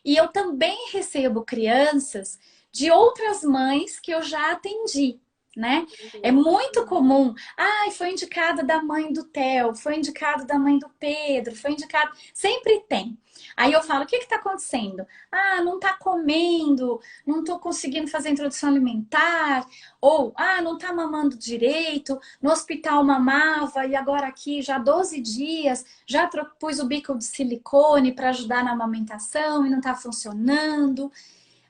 E eu também recebo crianças de outras mães que eu já atendi, né? É muito comum. Ai, foi indicada da mãe do Theo, foi indicado da mãe do Pedro, foi indicado. Sempre tem. Aí eu falo, o que está acontecendo? Ah, não está comendo, não estou conseguindo fazer introdução alimentar, ou não está mamando direito, no hospital mamava e agora aqui já 12 dias, já pus o bico de silicone para ajudar na amamentação e não está funcionando.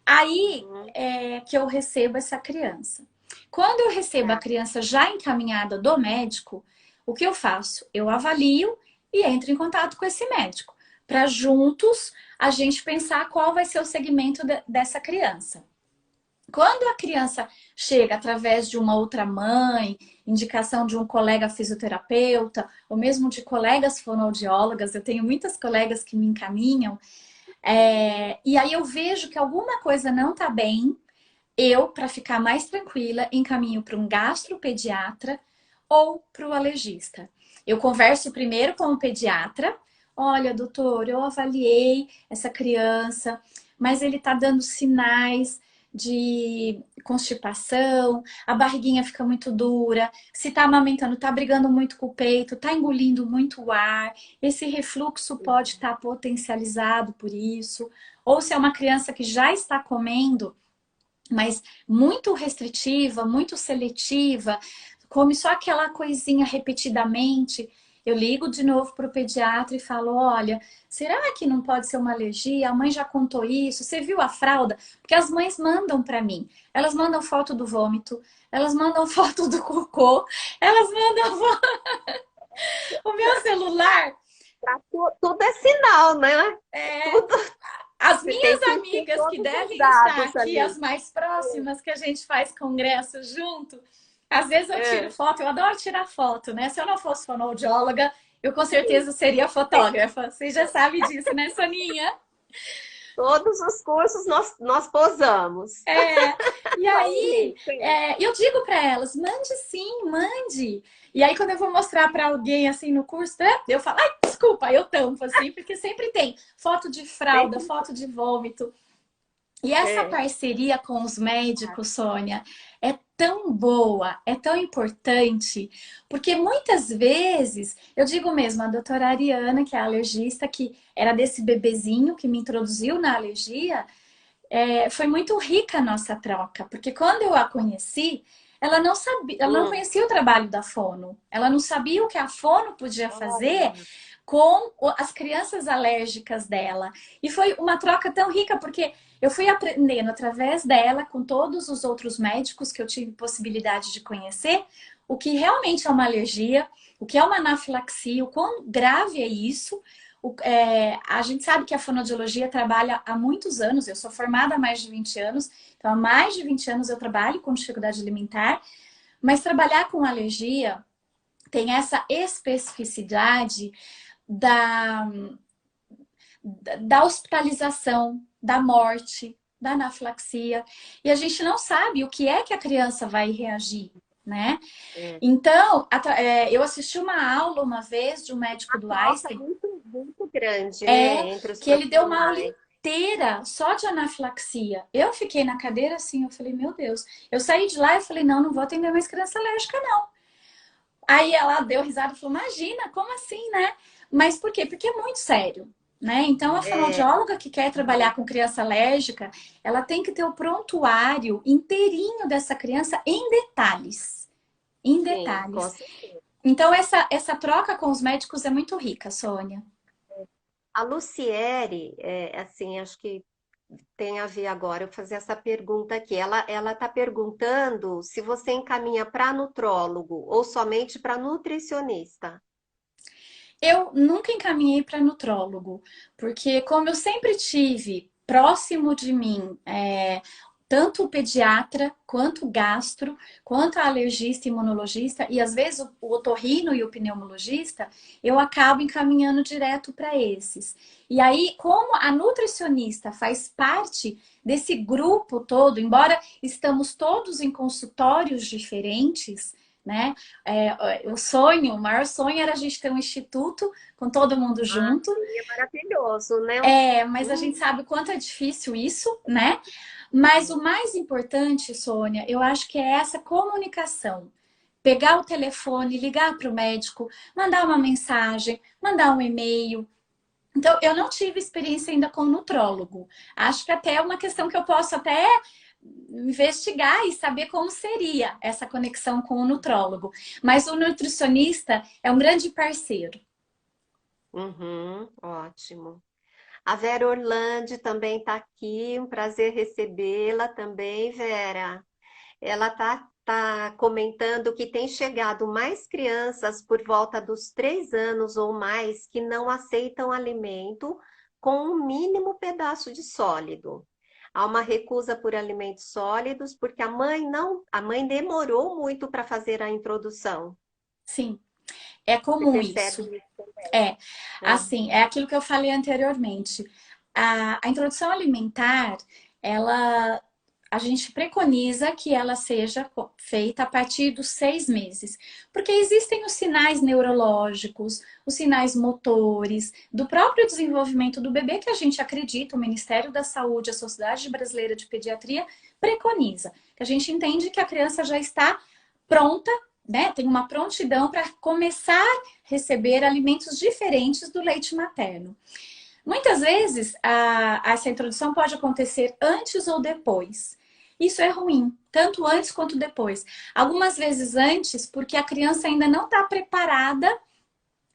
Aí
Uhum.
é que eu recebo essa criança. Quando eu recebo a
Tá.
criança já encaminhada do médico, o que eu faço? Eu avalio e entro em contato com esse médico, para juntos a gente pensar qual vai ser o segmento dessa criança. Quando a criança chega através de uma outra mãe, indicação de um colega fisioterapeuta, ou mesmo de colegas fonoaudiólogas, eu tenho muitas colegas que me encaminham, e aí eu vejo que alguma coisa não está bem, eu, para ficar mais tranquila, encaminho para um gastropediatra ou para o alergista. Eu converso primeiro com o pediatra, olha, doutor, eu avaliei essa criança, mas ele está dando sinais de constipação, a barriguinha fica muito dura, se está amamentando, está brigando muito com o peito, está engolindo muito ar, esse refluxo pode estar potencializado por isso, ou se é uma criança que já está comendo, mas muito restritiva, muito seletiva, come só aquela coisinha repetidamente. Eu ligo de novo para o pediatra e falo: olha, será que não pode ser uma alergia? A mãe já contou isso. Você viu a fralda? Porque as mães mandam para mim. Elas mandam foto do vômito, elas mandam foto do cocô, elas mandam o meu celular.
Tudo é sinal, né?
É,
Tudo.
as
Você tem
minhas
que ter
amigas que
todos os
devem estar
dados
aqui, as
ali.
mais próximas, que a gente faz congresso junto, às vezes eu tiro
É.
foto, eu adoro tirar foto, né? Se eu não fosse fonoaudióloga, eu com certeza seria fotógrafa. Você já sabe disso, né, Soninha?
Todos os cursos nós posamos.
É, e aí,
Sim.
eu digo para elas, mande sim, mande. E aí, quando eu vou mostrar para alguém assim no curso, né, eu falo, ai, desculpa, eu tampo assim, porque sempre tem foto de fralda,
Sempre.
foto de vômito. E essa
É.
parceria com os médicos, Sônia, é tão boa, é tão importante, porque muitas vezes, eu digo mesmo, a doutora Ariana, que é alergista, que era desse bebezinho que me introduziu na alergia, foi muito rica a nossa troca, porque quando eu a conheci, ela não sabia, ela não
Hum,
conhecia o trabalho da fono, ela não sabia o que a fono podia fazer
olha.
com as crianças alérgicas dela. E foi uma troca tão rica, porque eu fui aprendendo através dela, com todos os outros médicos que eu tive possibilidade de conhecer, o que realmente é uma alergia, o que é uma anafilaxia, o quão grave é isso. A gente sabe que a fonoaudiologia trabalha há muitos anos, eu sou formada há mais de 20 anos, então há mais de 20 anos eu trabalho com dificuldade alimentar, mas trabalhar com alergia tem essa especificidade da, da hospitalização, da morte, da anafilaxia. E a gente não sabe o que é que a criança vai reagir, né?
É.
Então, eu assisti uma aula uma vez de um médico do
Troca
Einstein,
muito, muito grande, né? Entre os
que ele deu uma aula
profissionais.
inteira só de anafilaxia. Eu fiquei na cadeira assim, eu falei, meu Deus. Eu saí de lá e falei, não, não vou atender mais criança alérgica, não. Aí ela deu risada e falou, imagina, como assim, né? Mas por quê? Porque é muito sério. Né? Então, a
É,
fonoaudióloga que quer trabalhar com criança alérgica, ela tem que ter o prontuário inteirinho dessa criança em detalhes. Em
sim, com
detalhes.
certeza.
Então, essa troca com os médicos é muito rica, Sônia.
A Luciere, assim, acho que tem a ver agora eu fazer essa pergunta aqui. Ela está perguntando se você encaminha para nutrólogo ou somente para nutricionista.
Eu nunca encaminhei para nutrólogo, porque como eu sempre tive próximo de mim, tanto o pediatra, quanto o gastro, quanto a alergista e imunologista, e às vezes o otorrino e o pneumologista, eu acabo encaminhando direto para esses. E aí, como a nutricionista faz parte desse grupo todo, embora estamos todos em consultórios diferentes, né? O maior sonho era a gente ter um instituto com todo mundo
Ah,
junto.
seria maravilhoso, né?
Mas a gente
Hum,
sabe o quanto é difícil isso, né? Mas o mais importante, Sônia, eu acho que é essa comunicação. Pegar o telefone, ligar para o médico, mandar uma mensagem, mandar um e-mail. Então, eu não tive experiência ainda com nutrólogo. Acho que até é uma questão que eu posso até investigar e saber como seria essa conexão com o nutrólogo. Mas o nutricionista é um grande parceiro.
uhum, ótimo. A Vera Orlandi também está aqui, um prazer recebê-la também, Vera. Ela tá comentando que tem chegado mais crianças por volta dos 3 anos ou mais que não aceitam alimento com um mínimo pedaço de sólido. Há uma recusa por alimentos sólidos porque a mãe demorou muito para fazer a introdução.
Sim, é
Você
comum
percebe
isso.
isso também,
É,
né?
assim, é aquilo que eu falei anteriormente. A introdução alimentar, ela a gente preconiza que ela seja feita a partir dos 6 meses. Porque existem os sinais neurológicos, os sinais motores, do próprio desenvolvimento do bebê que a gente acredita, o Ministério da Saúde, a Sociedade Brasileira de Pediatria preconiza. Que a gente entende que a criança já está pronta, né? Tem uma prontidão para começar a receber alimentos diferentes do leite materno. Muitas vezes, essa introdução pode acontecer antes ou depois. Isso é ruim, tanto antes quanto depois. Algumas vezes antes, porque a criança ainda não está preparada,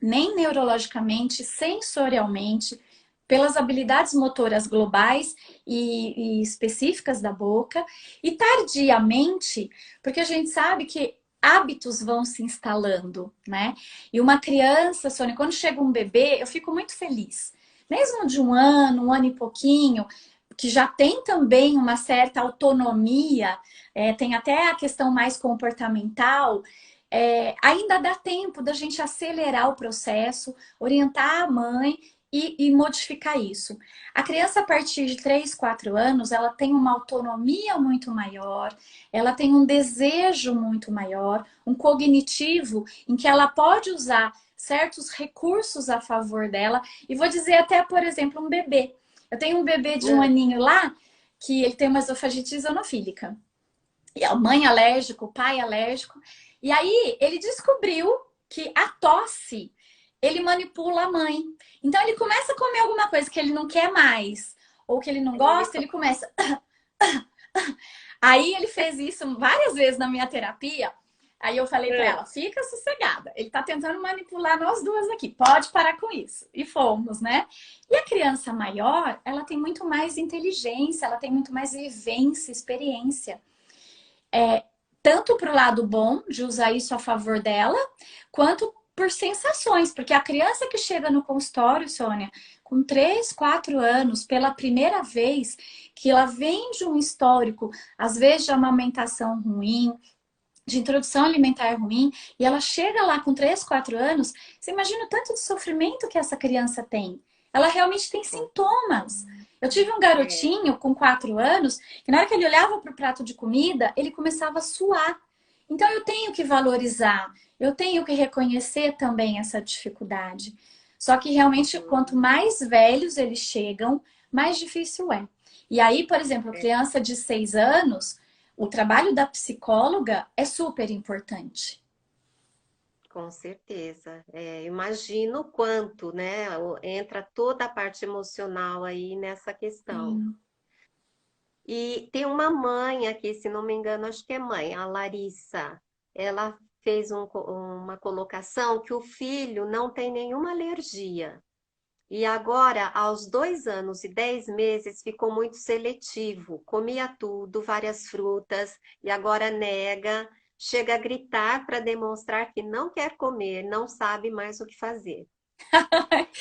nem neurologicamente, sensorialmente, pelas habilidades motoras globais e específicas da boca. E tardiamente, porque a gente sabe que hábitos vão se instalando, né? E uma criança, Sônia, quando chega um bebê, eu fico muito feliz. Mesmo de um ano e pouquinho, que já tem também uma certa autonomia, tem até a questão mais comportamental, ainda dá tempo da gente acelerar o processo, orientar a mãe e modificar isso. A criança, a partir de 3, 4 anos, ela tem uma autonomia muito maior, ela tem um desejo muito maior, um cognitivo em que ela pode usar certos recursos a favor dela. E vou dizer até, por exemplo, um bebê. Eu tenho um bebê de 1 aninho lá, que ele tem uma esofagite isonofílica. E a mãe alérgica, o pai alérgico. E aí ele descobriu que a tosse, ele manipula a mãe. Então ele começa a comer alguma coisa que ele não quer mais, ou que ele não gosta, ele começa... Aí ele fez isso várias vezes na minha terapia. Aí eu falei pra ela, fica sossegada. Ele tá tentando manipular nós duas aqui. Pode parar com isso. E fomos, né? E a criança maior, ela tem muito mais inteligência, ela tem muito mais vivência, experiência. Tanto pro lado bom, de usar isso a favor dela, quanto por sensações. Porque a criança que chega no consultório, Sônia, com 3, 4 anos, pela primeira vez, que ela vem de um histórico, às vezes de amamentação ruim, de introdução alimentar ruim, e ela chega lá com 3, 4 anos, você imagina o tanto de sofrimento que essa criança tem. Ela realmente tem sintomas. Eu tive um garotinho com 4 anos, que na hora que ele olhava para o prato de comida, ele começava a suar. Então eu tenho que valorizar, eu tenho que reconhecer também essa dificuldade. Só que realmente, quanto mais velhos eles chegam, mais difícil é. E aí, por exemplo, criança de 6 anos, o trabalho da psicóloga é super importante.
Com certeza. Imagino o quanto, né? Entra toda a parte emocional aí nessa questão.
Sim.
E tem uma mãe aqui, se não me engano, acho que é mãe, a Larissa. Ela fez uma colocação que o filho não tem nenhuma alergia. E agora, aos 2 anos e 10 meses, ficou muito seletivo. Comia tudo, várias frutas, e agora nega, chega a gritar para demonstrar que não quer comer, não sabe mais o que fazer.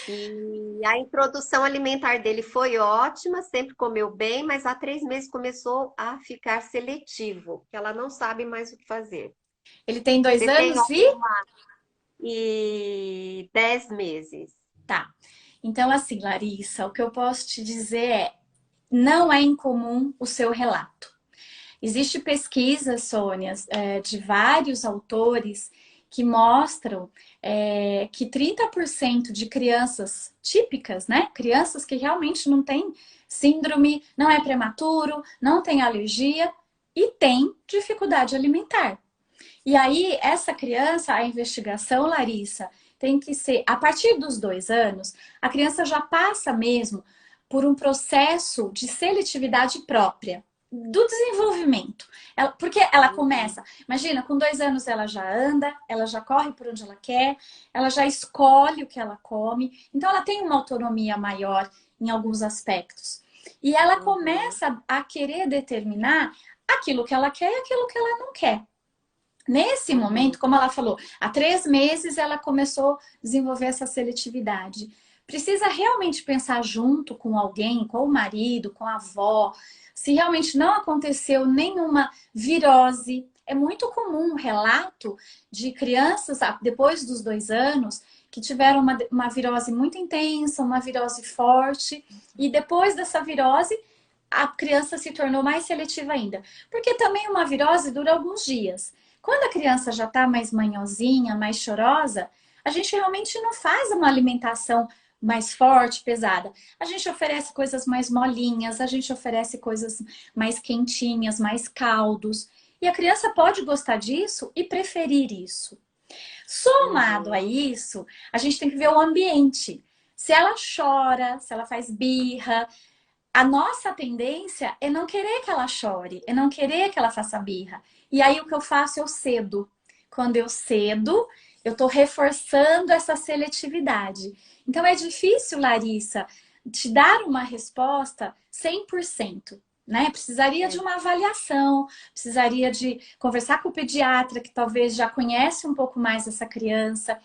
E a introdução alimentar dele foi ótima, sempre comeu bem, mas há 3 meses começou a ficar seletivo, que ela não sabe mais o que fazer.
Ele tem 2
Você tem
anos e...
alguma... E 10 meses.
Tá. Então, assim, Larissa, o que eu posso te dizer é, não é incomum o seu relato. Existe pesquisa, Sônia, de vários autores que mostram que 30% de crianças típicas, né? Crianças que realmente não têm síndrome, não é prematuro, não tem alergia e tem dificuldade alimentar. E aí, essa criança, a investigação, Larissa, tem que ser, a partir dos 2 anos, a criança já passa mesmo por um processo de seletividade própria do desenvolvimento. Porque ela começa, imagina, com 2 anos ela já anda, ela já corre por onde ela quer, ela já escolhe o que ela come, então ela tem uma autonomia maior em alguns aspectos. E ela começa a querer determinar aquilo que ela quer e aquilo que ela não quer. Nesse momento, como ela falou, há 3 meses ela começou a desenvolver essa seletividade. Precisa realmente pensar junto com alguém, com o marido, com a avó, se realmente não aconteceu nenhuma virose. É muito comum um relato de crianças, depois dos 2 anos, que tiveram uma virose muito intensa, uma virose forte, e depois dessa virose a criança se tornou mais seletiva ainda. Porque também uma virose dura alguns dias. Quando a criança já está mais manhosinha, mais chorosa, a gente realmente não faz uma alimentação mais forte, pesada. A gente oferece coisas mais molinhas, a gente oferece coisas mais quentinhas, mais caldos. E a criança pode gostar disso e preferir isso. Somado a
Uhum.
isso, a gente tem que ver o ambiente. Se ela chora, se ela faz birra, a nossa tendência é não querer que ela chore, é não querer que ela faça birra. E aí o que eu faço? Eu cedo. Quando eu cedo, eu estou reforçando essa seletividade. Então é difícil, Larissa, te dar uma resposta 100%. Né? Precisaria de
É.
uma avaliação, precisaria de conversar com o pediatra, que talvez já conhece um pouco mais essa criança,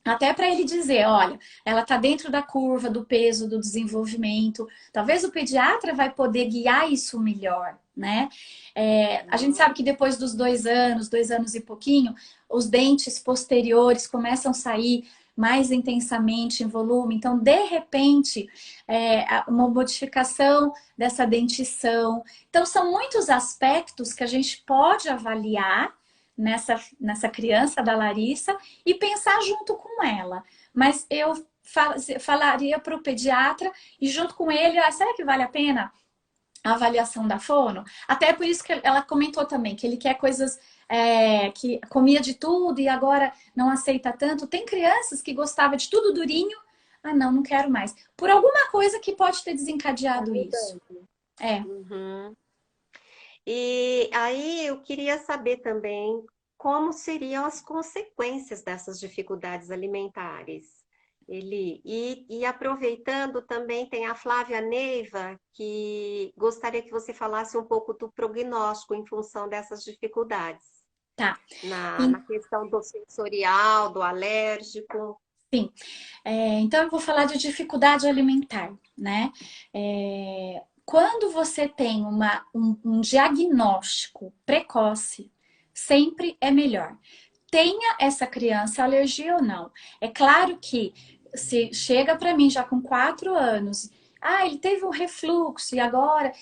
até para ele dizer, olha, ela está dentro da curva do peso, do desenvolvimento. Talvez o pediatra vai poder guiar isso melhor, né? A gente
Uhum.
sabe que depois dos 2 anos, 2 anos e pouquinho, os dentes posteriores começam a sair mais intensamente em volume. Então, de repente, uma modificação dessa dentição. Então, são muitos aspectos que a gente pode avaliar nessa criança da Larissa e pensar junto com ela. Mas eu falaria para o pediatra e junto com ele, será que vale a pena a avaliação da fono? Até por isso que ela comentou também, que ele quer coisas que comia de tudo e agora não aceita tanto. Tem crianças que gostavam de tudo durinho. Ah, não, não quero mais. Por alguma coisa que pode ter
Tá
desencadeado isso.
mudando.
É,
Uhum. E aí eu queria saber também como seriam as consequências dessas dificuldades alimentares. E aproveitando também, tem a Flávia Neiva, que gostaria que você falasse um pouco do prognóstico em função dessas dificuldades,
tá.
na questão do sensorial, do alérgico.
Sim. Então, eu vou falar de dificuldade alimentar, né? Quando você tem um diagnóstico precoce, sempre é melhor. Tenha essa criança alergia ou não. É claro que se chega para mim já com 4 anos, ele teve um refluxo e agora.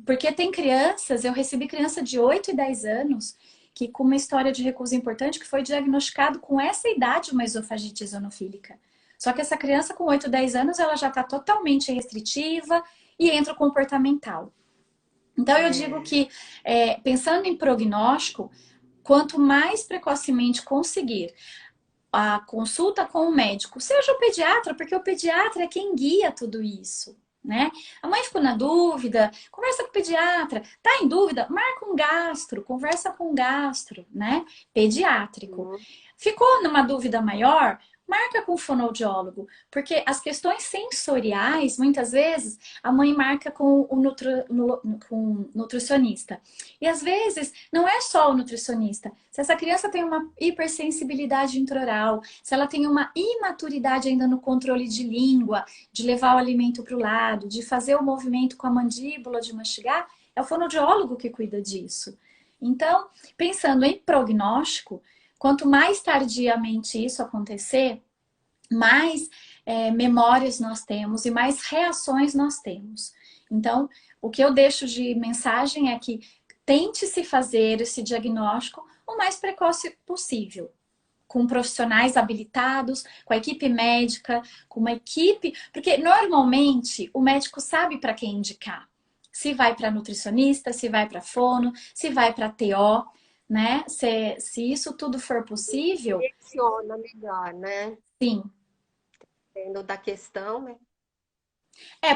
Porque tem crianças, eu recebi criança de 8 e 10 anos que com uma história de recusa importante que foi diagnosticado com essa idade uma esofagite eosinofílica. Só que essa criança com 8, 10 anos, ela já está totalmente restritiva e entra o comportamental. Então, eu digo
É,
que, pensando em prognóstico, quanto mais precocemente conseguir a consulta com o médico, seja o pediatra, porque o pediatra é quem guia tudo isso, né? A mãe ficou na dúvida, conversa com o pediatra. Tá em dúvida? Marca um gastro, conversa com um gastro, né? Pediátrico.
uhum.
Ficou numa dúvida maior? Marca com o fonoaudiólogo, porque as questões sensoriais, muitas vezes, a mãe marca com com o nutricionista. E às vezes, não é só o nutricionista. Se essa criança tem uma hipersensibilidade intraoral, se ela tem uma imaturidade ainda no controle de língua, de levar o alimento para o lado, de fazer o movimento com a mandíbula, de mastigar, é o fonoaudiólogo que cuida disso. Então, pensando em prognóstico, quanto mais tardiamente isso acontecer, mais memórias nós temos e mais reações nós temos. Então, o que eu deixo de mensagem é que tente se fazer esse diagnóstico o mais precoce possível, com profissionais habilitados, com a equipe médica, com uma equipe, porque normalmente o médico sabe para quem indicar. Se vai para nutricionista, se vai para fono, se vai para TO, né? Se isso tudo for possível,
Direciona melhor, né?
sim.
Tendo da questão, né?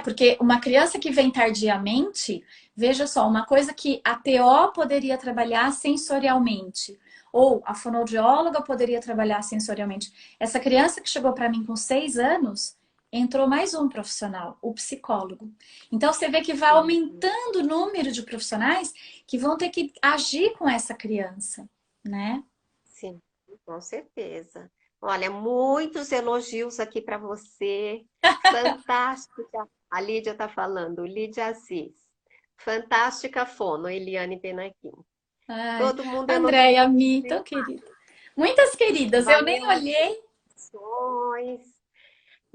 Porque uma criança que vem tardiamente, veja só, uma coisa que a TO poderia trabalhar sensorialmente, ou a fonoaudióloga poderia trabalhar sensorialmente. Essa criança que chegou para mim com 6 anos, entrou mais um profissional, o psicólogo. Então você vê que vai
Uhum.
aumentando o número de profissionais que vão ter que agir com essa criança, né?
Sim, com certeza. Olha, muitos elogios aqui para você. Fantástica. A Lídia está falando, Lídia Assis. Fantástica fono, Eliane Penaquim.
Ai,
Todo mundo elogia.
Andréia, Mi, tão querida. Muitas queridas, eu nem
Valeu as
olhei.
informações.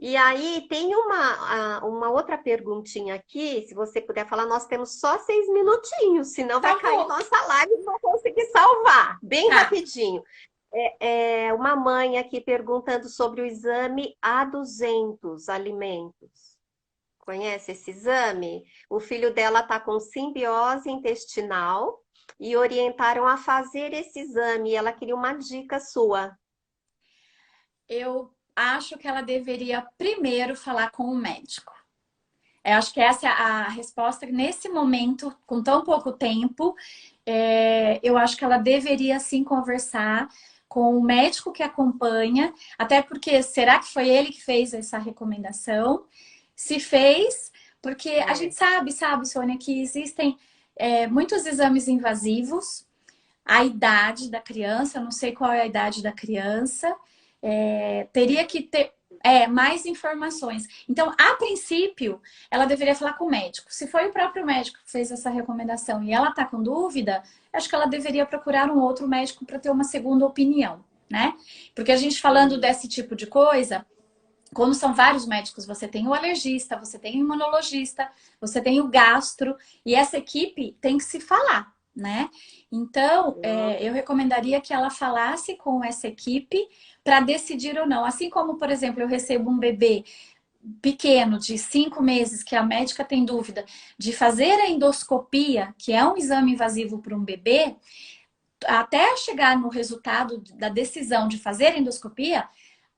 E aí tem uma outra perguntinha aqui, se você puder falar, nós temos só 6 minutinhos, senão vai
Tá
cair
bom.
nossa live e não vou conseguir salvar. Bem
Tá.
rapidinho. É uma mãe aqui perguntando sobre o exame A200 alimentos. Conhece esse exame? O filho dela está com simbiose intestinal e orientaram a fazer esse exame. E ela queria uma dica sua.
Eu acho que ela deveria primeiro falar com o médico. Eu acho que essa é a resposta. Nesse momento, com tão pouco tempo, eu acho que ela deveria sim conversar com o médico que acompanha, até porque será que foi ele que fez essa recomendação? Se fez, porque a
É,
gente sabe, Sônia, que existem muitos exames invasivos, a idade da criança, não sei qual é a idade da criança, teria que ter mais informações. Então, a princípio, ela deveria falar com o médico. Se foi o próprio médico que fez essa recomendação e ela está com dúvida, acho que ela deveria procurar um outro médico para ter uma segunda opinião, né? Porque a gente falando desse tipo de coisa, como são vários médicos, você tem o alergista, você tem o imunologista, você tem o gastro, e essa equipe tem que se falar, né? Então, eu recomendaria que ela falasse com essa equipe para decidir ou não. Assim como, por exemplo, eu recebo um bebê pequeno de 5 meses que a médica tem dúvida de fazer a endoscopia, que é um exame invasivo para um bebê, até chegar no resultado da decisão de fazer a endoscopia,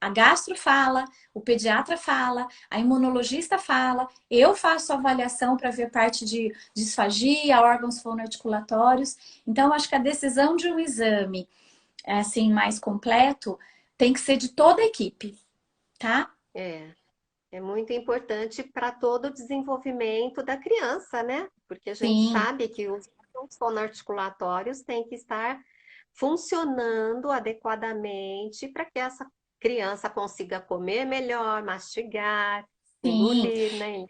a gastro fala, o pediatra fala, a imunologista fala, eu faço avaliação para ver parte de disfagia, órgãos fonoarticulatórios. Então, acho que a decisão de um exame assim mais completo tem que ser de toda a equipe, tá?
é. É muito importante para todo o desenvolvimento da criança, né? Porque a gente
Sim,
sabe que os órgãos fonoarticulatórios têm que estar funcionando adequadamente para que essa criança consiga comer melhor, mastigar,
sim.
engolir, né?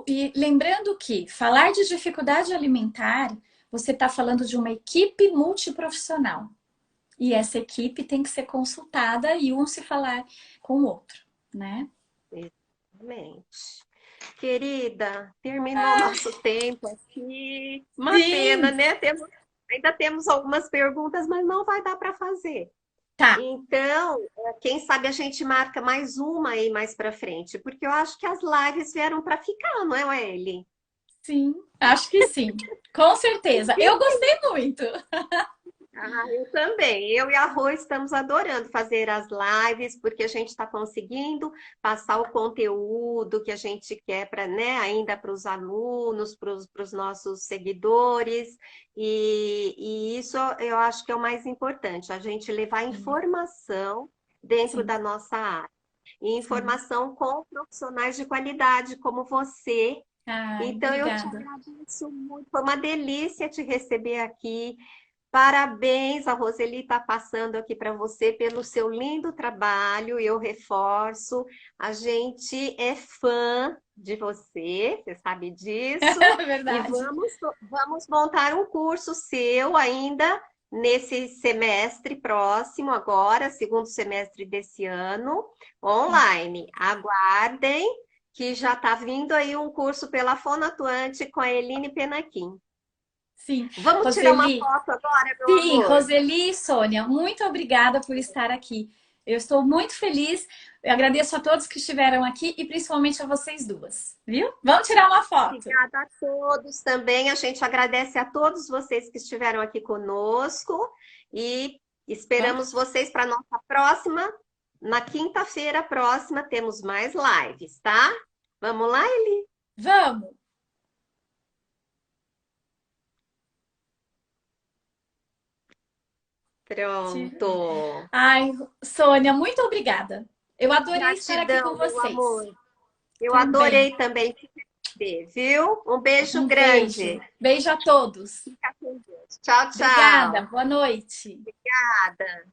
E lembrando que falar de dificuldade alimentar, você está falando de uma equipe multiprofissional. E essa equipe tem que ser consultada e um se falar com o outro, né?
Exatamente. Querida, terminou nosso tempo aqui. Uma pena,
Sim,
né? Ainda temos algumas perguntas, mas não vai dar para fazer.
tá.
Então, quem sabe a gente marca mais uma aí mais para frente, porque eu acho que as lives vieram para ficar, não é, Eli?
Sim, acho que sim. Com certeza. Eu gostei muito.
Ah, eu também. Eu e a Rô estamos adorando fazer as lives, porque a gente está conseguindo passar o conteúdo que a gente quer para, né, ainda para os alunos, para os nossos seguidores, e isso eu acho que é o mais importante, a gente levar
Sim,
informação dentro
sim,
da nossa área, e
sim.
informação com profissionais de qualidade, como você.
Ai,
Então, eu te
obrigada.
agradeço muito, foi uma delícia te receber aqui. Parabéns, a Roseli está passando aqui para você pelo seu lindo trabalho, e eu reforço, a gente é fã de você, você sabe disso,
É
e
verdade.
vamos montar um curso seu ainda nesse semestre próximo, agora, segundo semestre desse ano,
Sim,
online. Aguardem, que já está vindo aí um curso pela Fonoatuante com a Eline Penaquim.
sim.
Vamos tirar uma
Roseli,
foto agora, meu
sim,
amor?
Roseli e Sônia, muito obrigada por estar aqui. Eu estou muito feliz. Eu agradeço a todos que estiveram aqui e principalmente a vocês duas, viu? Vamos tirar uma foto.
Obrigada a todos também. A gente agradece a todos vocês que estiveram aqui conosco e
Vamos?
esperamos vocês para a nossa próxima. Na quinta-feira próxima temos mais lives, tá? Vamos lá, Eli?
Vamos.
Pronto.
Ai, Sônia, muito obrigada. Eu adorei estar aqui com
Gratidão, meu
vocês.
amor. Eu
Também.
adorei também te receber, viu? Um beijo
Um
grande.
beijo. Beijo a todos.
Fica com Deus. Tchau,
Obrigada.
tchau.
Boa noite.
Obrigada.